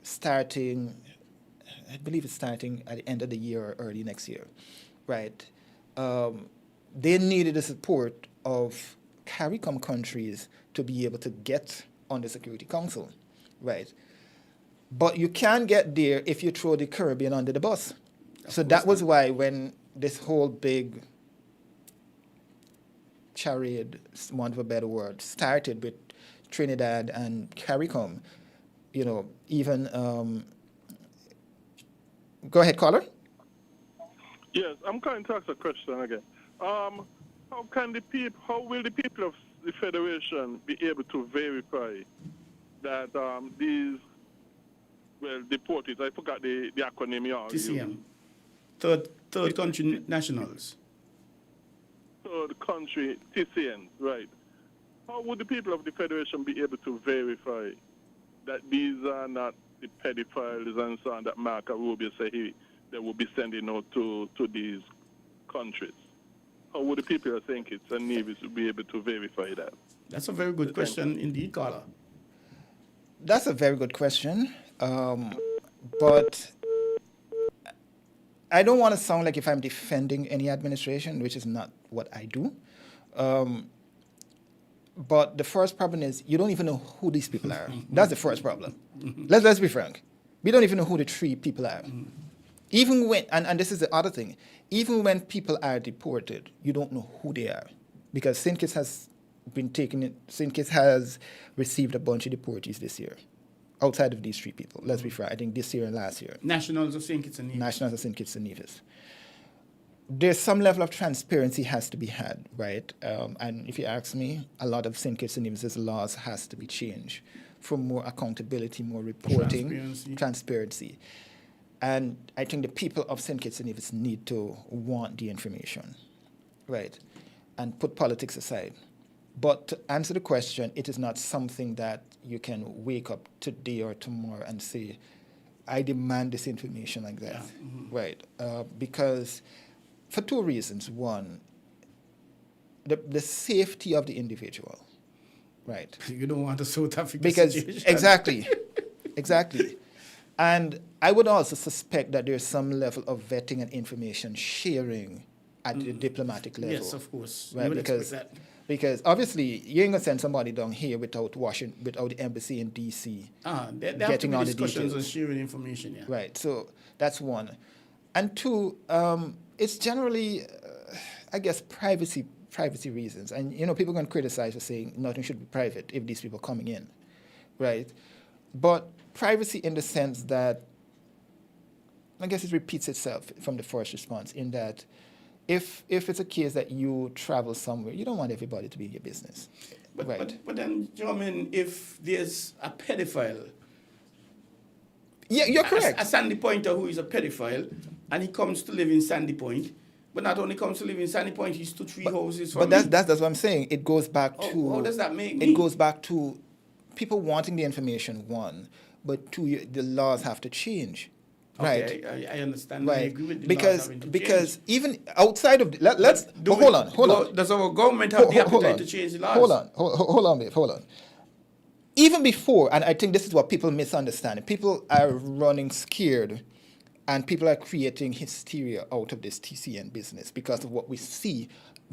starting, I believe it's starting at the end of the year or early next year, right? They needed the support of CARICOM countries to be able to get on the Security Council, right? But you can't get there if you throw the Caribbean under the bus. So that was why when this whole big charade, want of a better word, started with Trinidad and CARICOM, even... Go ahead, caller.
Yes, I'm going to ask a question again. How will the people of the Federation be able to verify that these, deportees, I forgot the acronym you all
TCM. Third country nationals.
Third country TCNs, right. How would the people of the Federation be able to verify that these are not the pedophiles and so on that Marco Rubio said they will be sending out to these countries? How would the people of St. Kitts and Nevis be able to verify that?
That's a very good question indeed, caller.
That's a very good question. But I don't want to sound like if I'm defending any administration, which is not what I do. But the first problem is you don't even know who these people are. That's the first problem. Let's be frank. We don't even know who the three people are. Even when, and this is the other thing, even when people are deported, you don't know who they are. Because St. Kitts has St. Kitts has received a bunch of deportees this year, outside of these three people. Let's be frank. I think this year and last year.
Nationals of St. Kitts and Nevis.
Nationals of St. Kitts and Nevis. There's some level of transparency has to be had, right? And if you ask me, a lot of St. Kitts and Nevis' laws has to be changed for more accountability, more reporting, transparency. And I think the people of St. Kitts and Nevis need to want the information, right? And put politics aside. But to answer the question, it is not something that you can wake up today or tomorrow and say, I demand this information like that, right? Because for two reasons. One, the safety of the individual, right?
You don't want a South African
because
situation.
Exactly. And I would also suspect that there's some level of vetting and information sharing at the diplomatic level.
Yes, of course.
Right? Because obviously you ain't gonna send somebody down here without the embassy in DC
there
getting
have to be
on the
discussions
details.
on sharing information, yeah.
Right. So that's one. And two, it's generally, I guess, privacy reasons. And, people can criticize for saying nothing should be private if these people are coming in, right? But privacy in the sense that, I guess it repeats itself from the first response in that if it's a case that you travel somewhere, you don't want everybody to be in your business, right?
But then, Jermaine, if there's a pedophile,
yeah, you're correct.
A Sandy Pointer who is a pedophile, and he comes to live in Sandy Point, but not only comes to live in Sandy Point, he's 2-3 houses from
But that's what I'm saying. It goes back to...
How does that make
It goes back to people wanting the information, one, but two, the laws have to change.
Okay,
Right.
I understand.
Right.
I agree with the
because
laws having to
because
change.
even outside of hold on.
Does our government have the appetite to change the laws?
Hold on, babe. Hold on. Even before, and I think this is what people misunderstand. People are running scared, and people are creating hysteria out of this TCN business because of what we see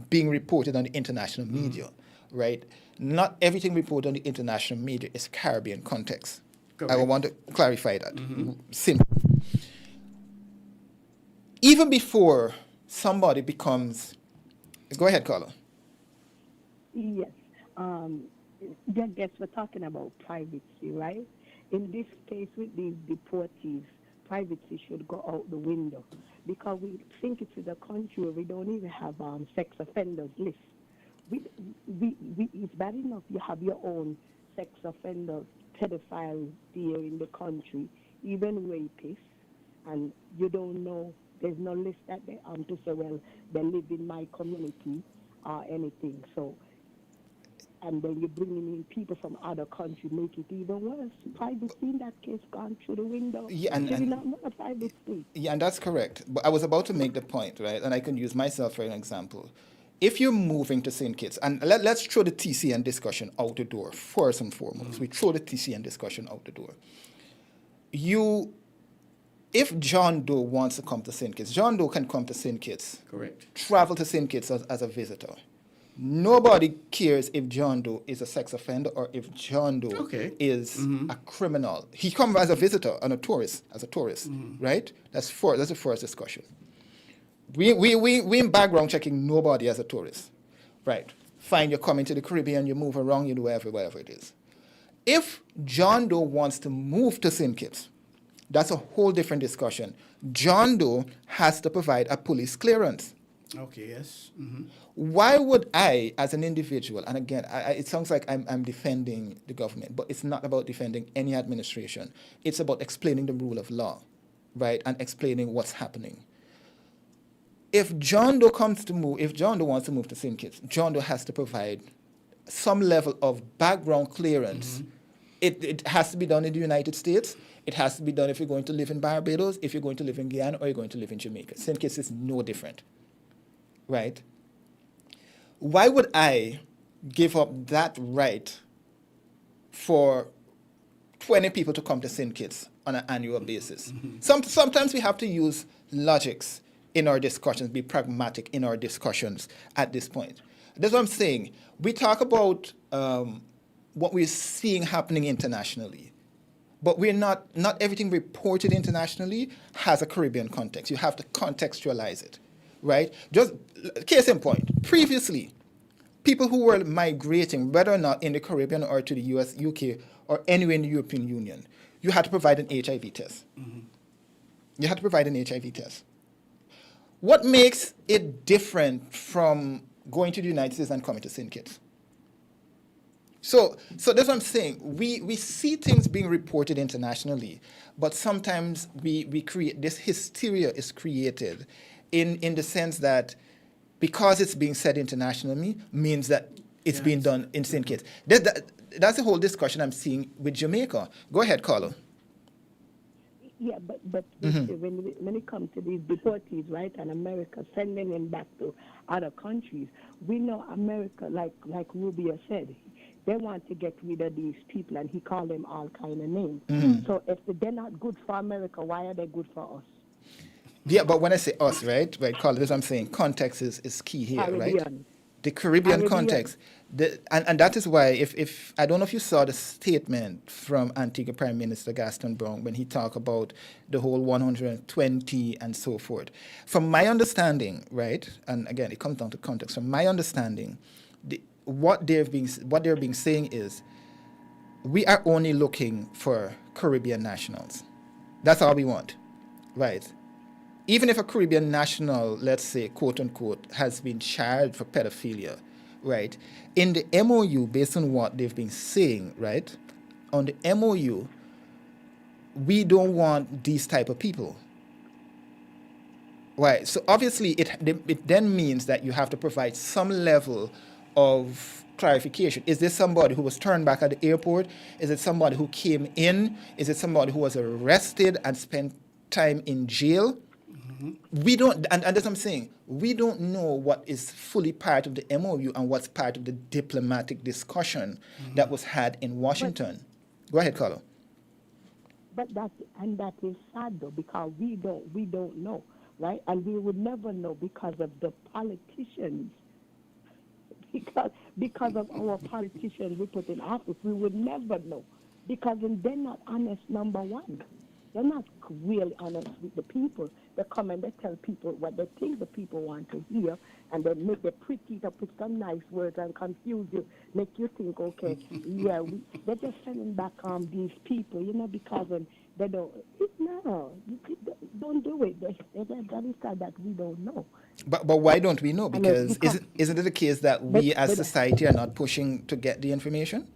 being reported on the international media. Right? Not everything reported on the international media is Caribbean context. Correct. I want to clarify that. Simple. Even before somebody becomes... Go ahead, Carla.
Yes. I guess we're talking about privacy, right? In this case with these deportees, privacy should go out the window because we think it's in a country where we don't even have sex offenders list. It's bad enough you have your own sex offenders, pedophiles there in the country, even rapists, and you don't know, there's no list that they to say, well, they live in my community or anything. So, and then you're bringing in people from other countries, make it even worse. Privacy in that case gone through the window.
Yeah, and
not a privacy.
Yeah, and that's correct. But I was about to make the point, right? And I can use myself for an example. If you're moving to St. Kitts, and let's throw the TCN discussion out the door, first and foremost. We throw the TCN discussion out the door. If John Doe wants to come to St. Kitts, John Doe can come to St. Kitts.
Correct.
Travel to St. Kitts as a visitor. Nobody cares if John Doe is a sex offender or if John Doe is a criminal. He comes as a visitor and a tourist, right? That's the first discussion. We in background checking nobody as a tourist, right? Fine, you're coming to the Caribbean, you move around, you do whatever it is. If John Doe wants to move to St. Kitts, that's a whole different discussion. John Doe has to provide a police clearance.
Okay, yes.
Why would I, as an individual, and again, it sounds like I'm defending the government, but it's not about defending any administration. It's about explaining the rule of law, right, and explaining what's happening. If John Doe wants to move to St. Kitts, John Doe has to provide some level of background clearance. It has to be done in the United States. It has to be done if you're going to live in Barbados, if you're going to live in Guyana, or you're going to live in Jamaica. St. Kitts is no different, right? Why would I give up that right for 20 people to come to St. Kitts on an annual basis. Sometimes we have to use logics in our discussions, be pragmatic in our discussions at this point. That's what I'm saying. We talk about what we're seeing happening internationally, but we're not everything reported internationally has a Caribbean context. You have to contextualize it, right? Just case in point, previously, people who were migrating, whether or not in the Caribbean or to the US, UK, or anywhere in the European Union, you had to provide an HIV test. You had to provide an HIV test. What makes it different from going to the United States and coming to St. Kitts? So that's what I'm saying. We see things being reported internationally, but sometimes we create, this hysteria is created in the sense that because it's being said internationally means that it's being done in St. Kitts. That's the whole discussion I'm seeing with Jamaica. Go ahead, Carlo.
Yeah, but when it comes to these deportees, right, and America sending them back to other countries, we know America, like Rubio said, they want to get rid of these people, and he called them all kind of names. So if they're not good for America, why are they good for us?
Yeah, but when I say us, right, Carlo, that's what I'm saying. Context is key here,
Caribbean.
right? The Caribbean context. And that is why, if I don't know if you saw the statement from Antigua Prime Minister Gaston Brown when he talked about the whole 120 and so forth. From my understanding, right, and again, it comes down to context. From my understanding, what they're being saying is, we are only looking for Caribbean nationals. That's all we want, right? Even if a Caribbean national, let's say, quote unquote, has been charged for pedophilia, right? In the MOU, based on what they've been saying, right? On the MOU, we don't want these type of people. Right. So obviously it then means that you have to provide some level of clarification. Is this somebody who was turned back at the airport? Is it somebody who came in? Is it somebody who was arrested and spent time in jail? We don't, and that's what I'm saying, we don't know what is fully part of the MOU and what's part of the diplomatic discussion that was had in Washington. Go ahead, Carlo.
But that is sad though, because we don't know, right? And we would never know because of the politicians. Because of our politicians we put in office, we would never know. Because they're not honest, number one. They're not really honest with the people. They come and they tell people what they think the people want to hear, and they make it pretty to put some nice words and confuse you, make you think, okay, yeah, they're just sending back these people, because they don't. Don't do it. That is that we don't know.
But why don't we know? Because isn't it the case that we as society are not pushing to get the information?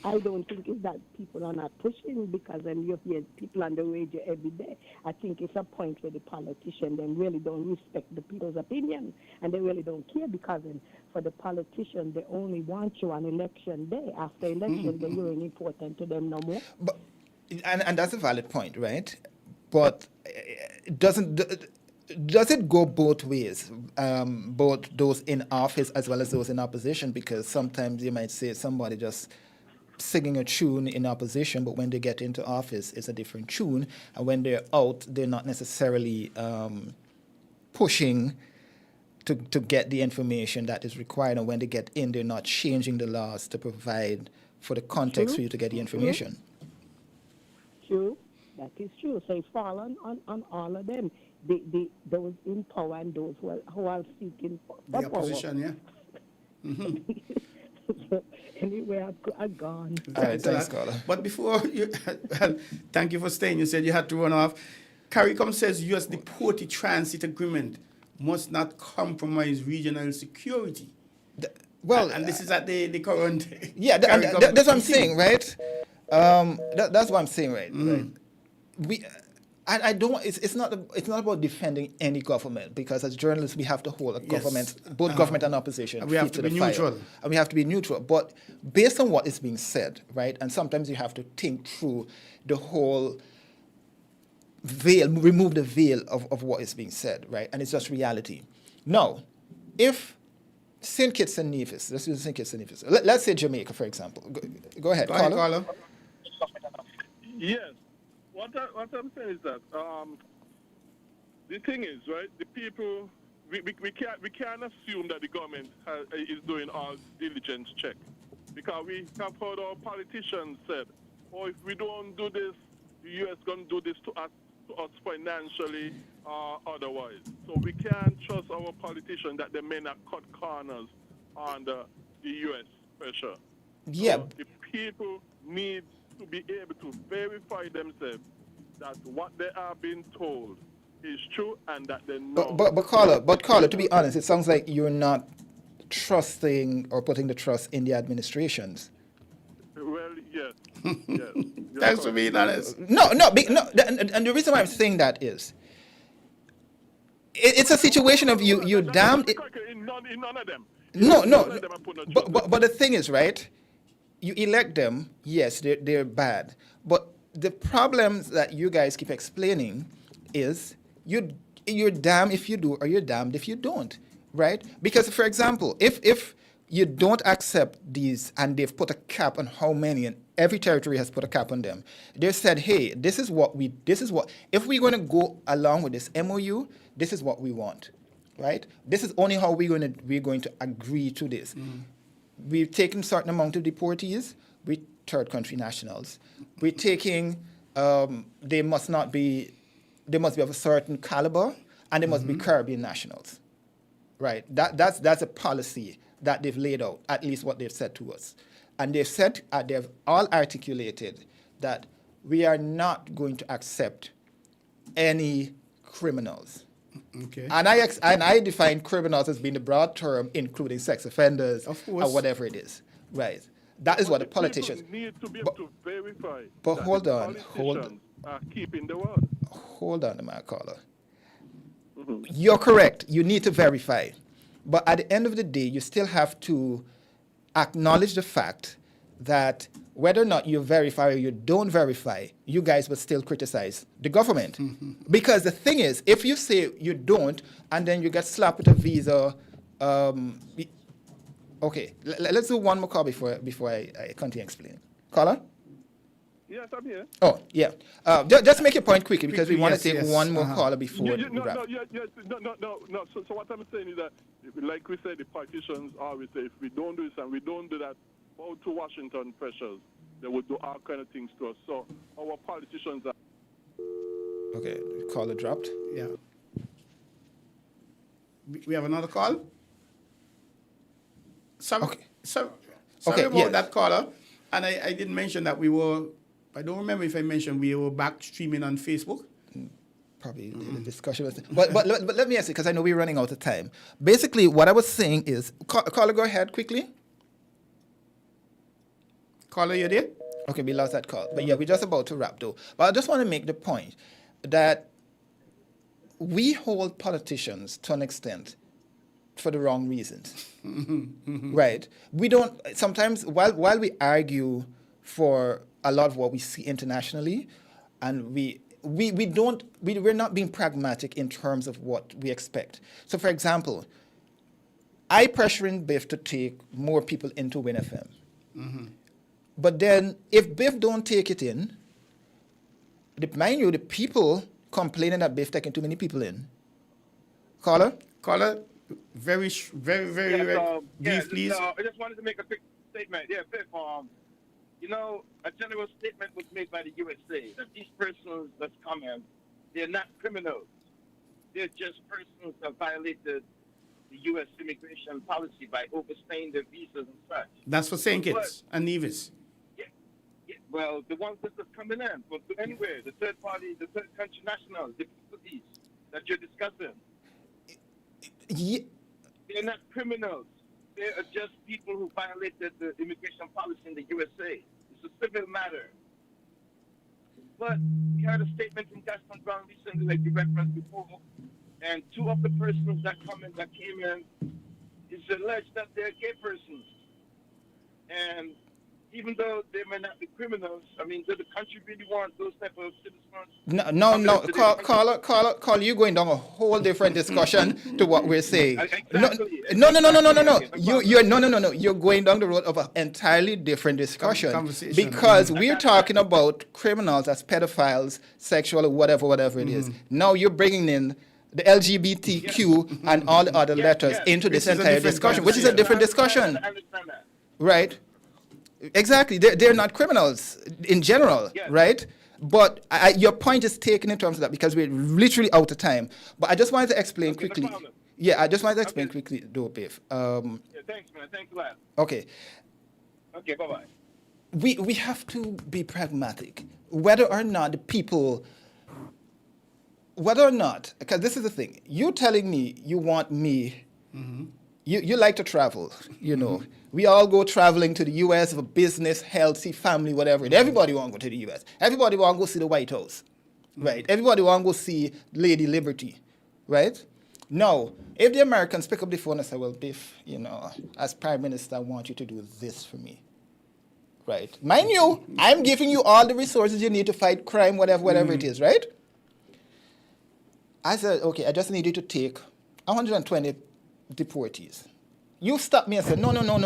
I don't think it's that people are not pushing, because when you hear people on the radio every day, I think it's a point where the politicians then really don't respect the people's opinion, and they really don't care, because for the politicians, they only want you on election day. After election day, you ain't important to them no more.
But, and that's a valid point, right? But does it go both ways, both those in office as well as those in opposition? Because sometimes you might say somebody just singing a tune in opposition, but when they get into office, it's a different tune. And when they're out, they're not necessarily pushing to get the information that is required. And when they get in, they're not changing the laws to provide for the context for you to get the information.
True. That is true. So it's fall on all of them. Those in power and those who are seeking
the opposition, yeah.
So anyway, I've gone.
All right, thanks, Carla.
But before you, thank you for staying. You said you had to run off. CARICOM says U.S. deportee transit agreement must not compromise regional security. And this is at the current.
Yeah, that's what I'm saying, right? That's what I'm saying, right? Right. I don't. It's not about defending any government, because as journalists we have to hold a government, both government and opposition.
And we have to be neutral.
And we have to be neutral. But based on what is being said, right? And sometimes you have to think through the whole veil, remove the veil of what is being said, right? And it's just reality. Now, if St. Kitts and Nevis. Let's use St. Kitts and Nevis. Let's say Jamaica, for example. Go ahead, caller.
Yes. What I'm saying is that the thing is, right? The people we can't assume that the government is doing all diligence check, because we have heard our politicians said, "Oh, if we don't do this, the U.S. gonna do this to us financially or otherwise." So we can't trust our politicians that they may not cut corners under the U.S. pressure.
Yeah.
So the people need to be able to verify themselves that what they are being told is true and that they know.
But caller, to be honest, it sounds like you're not trusting or putting the trust in the administrations.
Well, yes. Yes.
Thanks for being honest.
No. And the reason why I'm saying that is, it's a situation of you damned.
In none of them.
No. But the thing is, right? You elect them. Yes, they're bad. But the problems that you guys keep explaining is you're damned if you do or you're damned if you don't, right? Because, for example, if you don't accept these and they've put a cap on how many, and every territory has put a cap on them, they said, hey, this is what if we're going to go along with this MOU, this is what we want, right? This is only how we're going to agree to this. We've taken certain amount of deportees, we third country nationals. We're taking, they must be of a certain caliber, and they must be Caribbean nationals, right? That's a policy that they've laid out, at least what they've said to us. And they've all articulated that we are not going to accept any criminals.
Okay.
And I define criminals as being the broad term, including sex offenders,
of course,
or whatever it is, right? That is what the politicians
need to be able to verify.
But hold on,
politicians are keeping the word.
Hold on, my caller. You're correct. You need to verify, but at the end of the day, you still have to acknowledge the fact that whether or not you verify or you don't verify, you guys will still criticize the government. Because the thing is, if you say you don't, and then you get slapped with a visa, okay, let's do one more call before I continue explaining. Caller?
Yes, I'm here.
Oh, yeah. Just make your point quickly, because we want to take one more caller before we wrap.
No. So what I'm saying is that, like we said, the politicians always say, if we don't do this and we don't do that, bow to Washington pressures, they would do all kind of things to us. So our politicians are...
Okay, caller dropped.
Yeah. We have another call? Sorry about that caller. And I didn't mention that I don't remember if I mentioned we were back streaming on Facebook.
Probably the discussion was... But let me ask you, because I know we're running out of time. Basically, what I was saying is... Caller, go ahead quickly.
Caller, you there?
Okay, we lost that call. But yeah, we're just about to wrap, though. But I just want to make the point that we hold politicians, to an extent, for the wrong reasons. Right? We don't... Sometimes, while we argue for a lot of what we see internationally, and we're not being pragmatic in terms of what we expect. So, for example, I pressuring Biff to take more people into WinFM. But then, if Biff don't take it in, mind you, the people complaining that Biff taking too many people in. Caller,
very brief, please.
I just wanted to make a quick statement. Yeah, Biff. A general statement was made by the USA that these persons that's coming, they're not criminals. They're just persons that violated the U.S. immigration policy by overstaying their visas and such.
That's for St. Kitts and Nevis.
Yeah, well, the ones that are coming in from anywhere, the third party, the third country nationals, the people that you're discussing.
Yeah.
They're not criminals. They are just people who violated the immigration policy in the USA. It's a civil matter. But we heard a statement from Gaston Brown recently, like you referenced before, and two of the persons that came in, it's alleged that they're gay persons. And even though they may not be criminals, I mean, does the country really want those type of citizens?
No. Call. You going down a whole different discussion to what we're saying.
Exactly.
No. No. You're going down the road of an entirely different discussion because we're talking about criminals as pedophiles, sexual, whatever it is. Now you're bringing in the LGBTQ and all the other letters into this entire discussion, which is a different discussion.
I understand that.
Right? Exactly. They're not criminals in general, right? But your point is taken in terms of that because we're literally out of time. But I just wanted to explain quickly. Yeah, I just wanted to explain quickly, though, Biff.
Thanks, man. Thanks a lot.
Okay.
Okay, bye-bye.
We have to be pragmatic. Whether or not the people... Whether or not... Because this is the thing. You're telling me you want me... Mm-hmm. You like to travel, you know. Mm-hmm. We all go traveling to the U.S. for business, healthy, family, whatever. Everybody want to go to the U.S. Everybody want to go see the White House, right? Everybody want to go see Lady Liberty, right? Now, if the Americans pick up the phone and say, well, Biff, you know, as Prime Minister, I want you to do this for me, right? Mind you, I'm giving you all the resources you need to fight crime, whatever it is, right? I said, okay, I just need you to take 120 deportees. You stop me and say, no. I'm going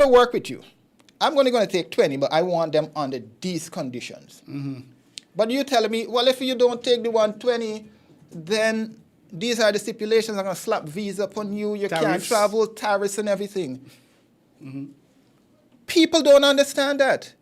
to work with you. I'm going to take 20, but I want them under these conditions. Mm-hmm. But you're telling me, well, if you don't take the 120, then these are the stipulations. I'm going to slap visa upon you. You can't travel, tariffs and everything. Mm-hmm. People don't understand that.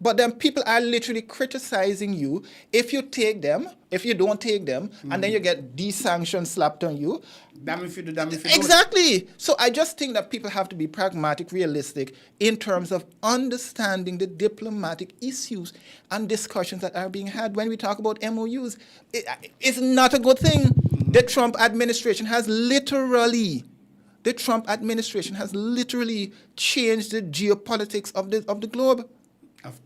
But then people are literally criticizing you if you take them, if you don't take them, and then you get these sanctions slapped on you.
Damn if you do, damn if you
Exactly. Don't. So I just think that people have to be pragmatic, realistic in terms of understanding the diplomatic issues and discussions that are being had when we talk about MOUs. It's not a good thing. Mm-hmm. The Trump administration has literally changed the geopolitics of the globe.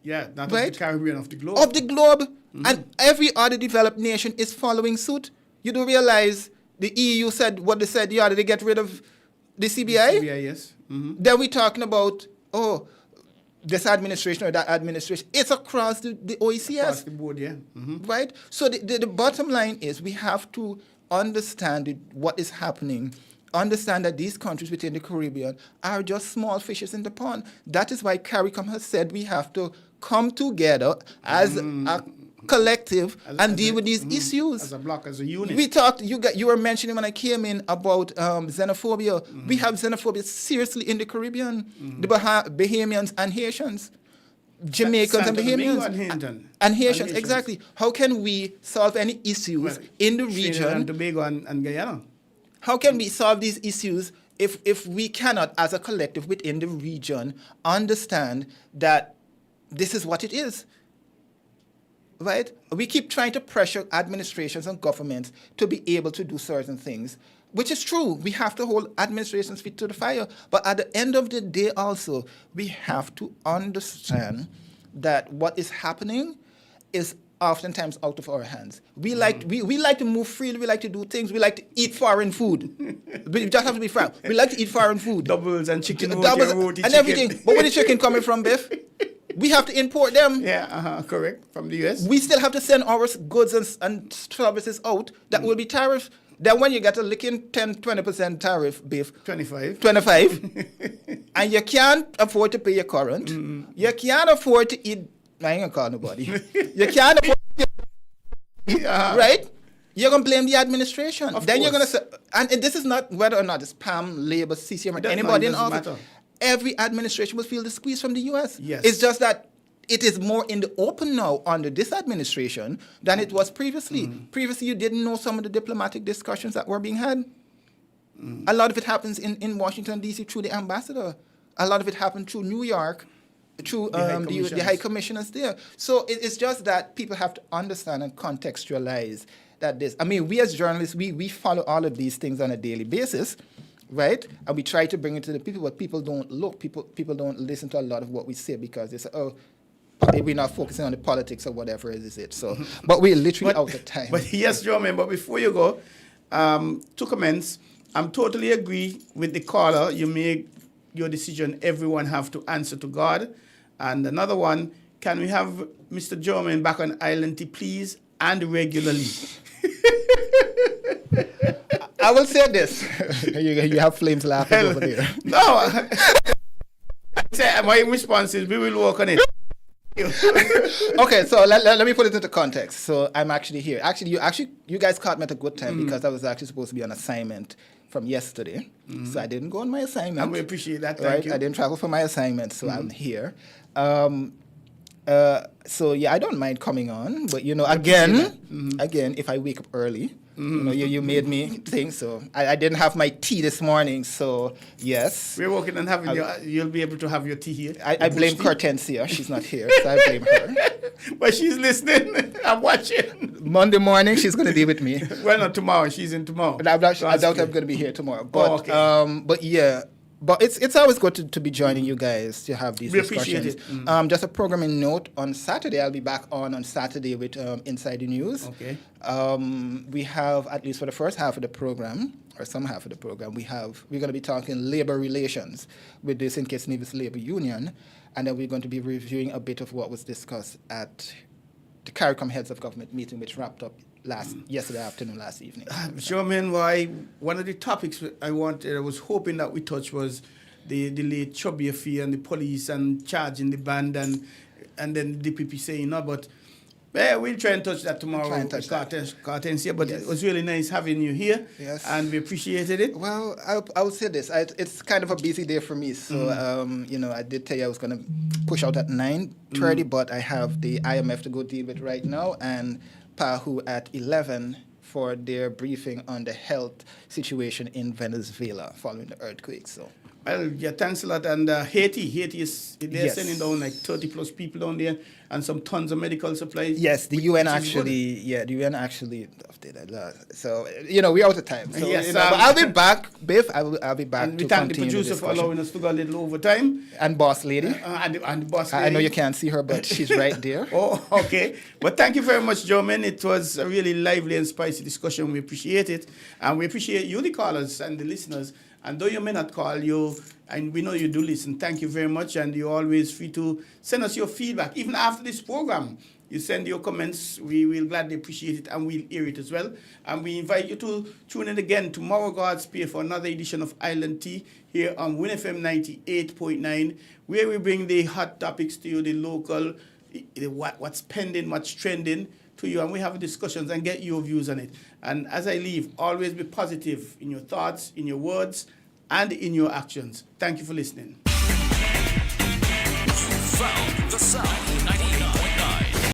Not right? Of the Caribbean, of the globe.
Of the globe. Mm-hmm. And every other developed nation is following suit. You do realize the EU said what they said, they get rid of the CBI?
The CBI, yes. Mm-hmm.
Then we're talking about, this administration or that administration. It's across the OECS.
Across the board, yeah. Mm-hmm.
Right? So the bottom line is we have to understand what is happening. Understand that these countries within the Caribbean are just small fishes in the pond. That is why CARICOM has said we have to come together as a collective and deal with these issues.
As a block, as a unit.
We talked, you were mentioning when I came in about xenophobia. Mm-hmm. We have xenophobia seriously in the Caribbean. Mm-hmm. The Bahamians and Haitians. Jamaicans and Bahamians. And Haitians, exactly. How can we solve any issues in the region?
And Tobago and Guyana.
How can we solve these issues if we cannot, as a collective within the region, understand that this is what it is? Right? We keep trying to pressure administrations and governments to be able to do certain things, which is true. We have to hold administrations' feet to the fire. But at the end of the day also, we have to understand that what is happening is oftentimes out of our hands. We like to move freely. We like to do things. We like to eat foreign food. We just have to be frank. We like to eat foreign food.
Doubles and chicken.
And everything. But where the chicken coming from, Biff? We have to import them.
Yeah, correct. From the US.
We still have to send our goods and services out that will be tariffed. Then when you get a licking 10-20% tariff, Biff. 25. And you can't afford to pay your current. Mm-hmm. You can't afford to eat. I ain't gonna call nobody. You can't afford right? You're gonna blame the administration. Then you're gonna say, and this is not whether or not it's PAM, Labour, CCM, or anybody in office. Matter. Every administration will feel the squeeze from the US.
Yes.
It's just that it is more in the open now under this administration than it was previously. Previously, you didn't know some of the diplomatic discussions that were being had. A lot of it happens in Washington, D.C. through the ambassador. A lot of it happened through New York, through the high commissioners there. So it's just that people have to understand and contextualize that this. I mean, we as journalists, we follow all of these things on a daily basis, right? And we try to bring it to the people, but people don't look. People don't listen to a lot of what we say because they say, we're not focusing on the politics or whatever is it. So, but we're literally out of time.
But yes, Jermaine, but before you go, 2 comments. I'm totally agree with the caller. You make your decision. Everyone have to answer to God. And another one, can we have Mr. German back on Island Tea, please, and regularly?
I will say this. You have flames laughing over there.
No. My response is, we will work on it.
Okay, so let me put it into context. So I'm actually here. You guys caught me at a good time because I was actually supposed to be on assignment from yesterday. So I didn't go on my assignment.
And we appreciate that.
Thank you. I didn't travel for my assignment, so I'm here. So yeah, I don't mind coming on, but again, if I wake up early, you made me think so. I didn't have my tea this morning, so yes.
We're working on having you'll be able to have your tea here.
I blame Hortensia. She's not here, so I blame her.
But she's listening. I'm watching.
Monday morning, she's going to be with me.
Well, not tomorrow. She's in tomorrow.
I doubt I'm going to be here tomorrow. But but yeah. But it's always good to be joining you guys to have these discussions.
We appreciate it.
Just a programming note, on Saturday, I'll be back on Saturday with Inside the News.
Okay.
We have, at least for the first half of the program, or some half of the program, we're going to be talking labor relations with the St. Kitts Nevis Labor Union, and then we're going to be reviewing a bit of what was discussed at the CARICOM Heads of Government meeting, which wrapped up yesterday afternoon, last evening.
Sure, man. One of the topics I was hoping that we touched was the late Chubby affair and the police and charging the band and then the DPP saying no, but we'll try and touch that tomorrow. Cartensia, but yes. It was really nice having you here.
Yes.
And we appreciated it.
Well, I would say this. It's kind of a busy day for me, so I did tell you I was going to push out at 9:30, but I have the IMF to go deal with right now, and PAHU at 11 for their briefing on the health situation in Venezuela following the earthquake. So,
well, yeah, thanks a lot. And Haiti they're sending down like 30 plus people down there and some tons of medical supplies.
Yes, the UN actually did that. So we're out of time. So,
yes,
but I'll be back, Biff. I'll be back.
And we thank the producer for allowing us to go a little overtime.
And boss lady.
And the boss lady.
I know you can't see her, but she's right there.
Oh, okay. But thank you very much, Joe. It was a really lively and spicy discussion. We appreciate it. And we appreciate you, the callers and the listeners. And though you may not call, and we know you do listen, thank you very much. And you're always free to send us your feedback. Even after this program, you send your comments. We will gladly appreciate it, and we'll hear it as well. And we invite you to tune in again tomorrow, God's Spear, for another edition of Island Tea here on WinFM 98.9, where we bring the hot topics to you, the local, what's pending, what's trending to you, and we have discussions and get your views on it. And as I leave, always be positive in your thoughts, in your words, and in your actions. Thank you for listening.
You found the sound 99.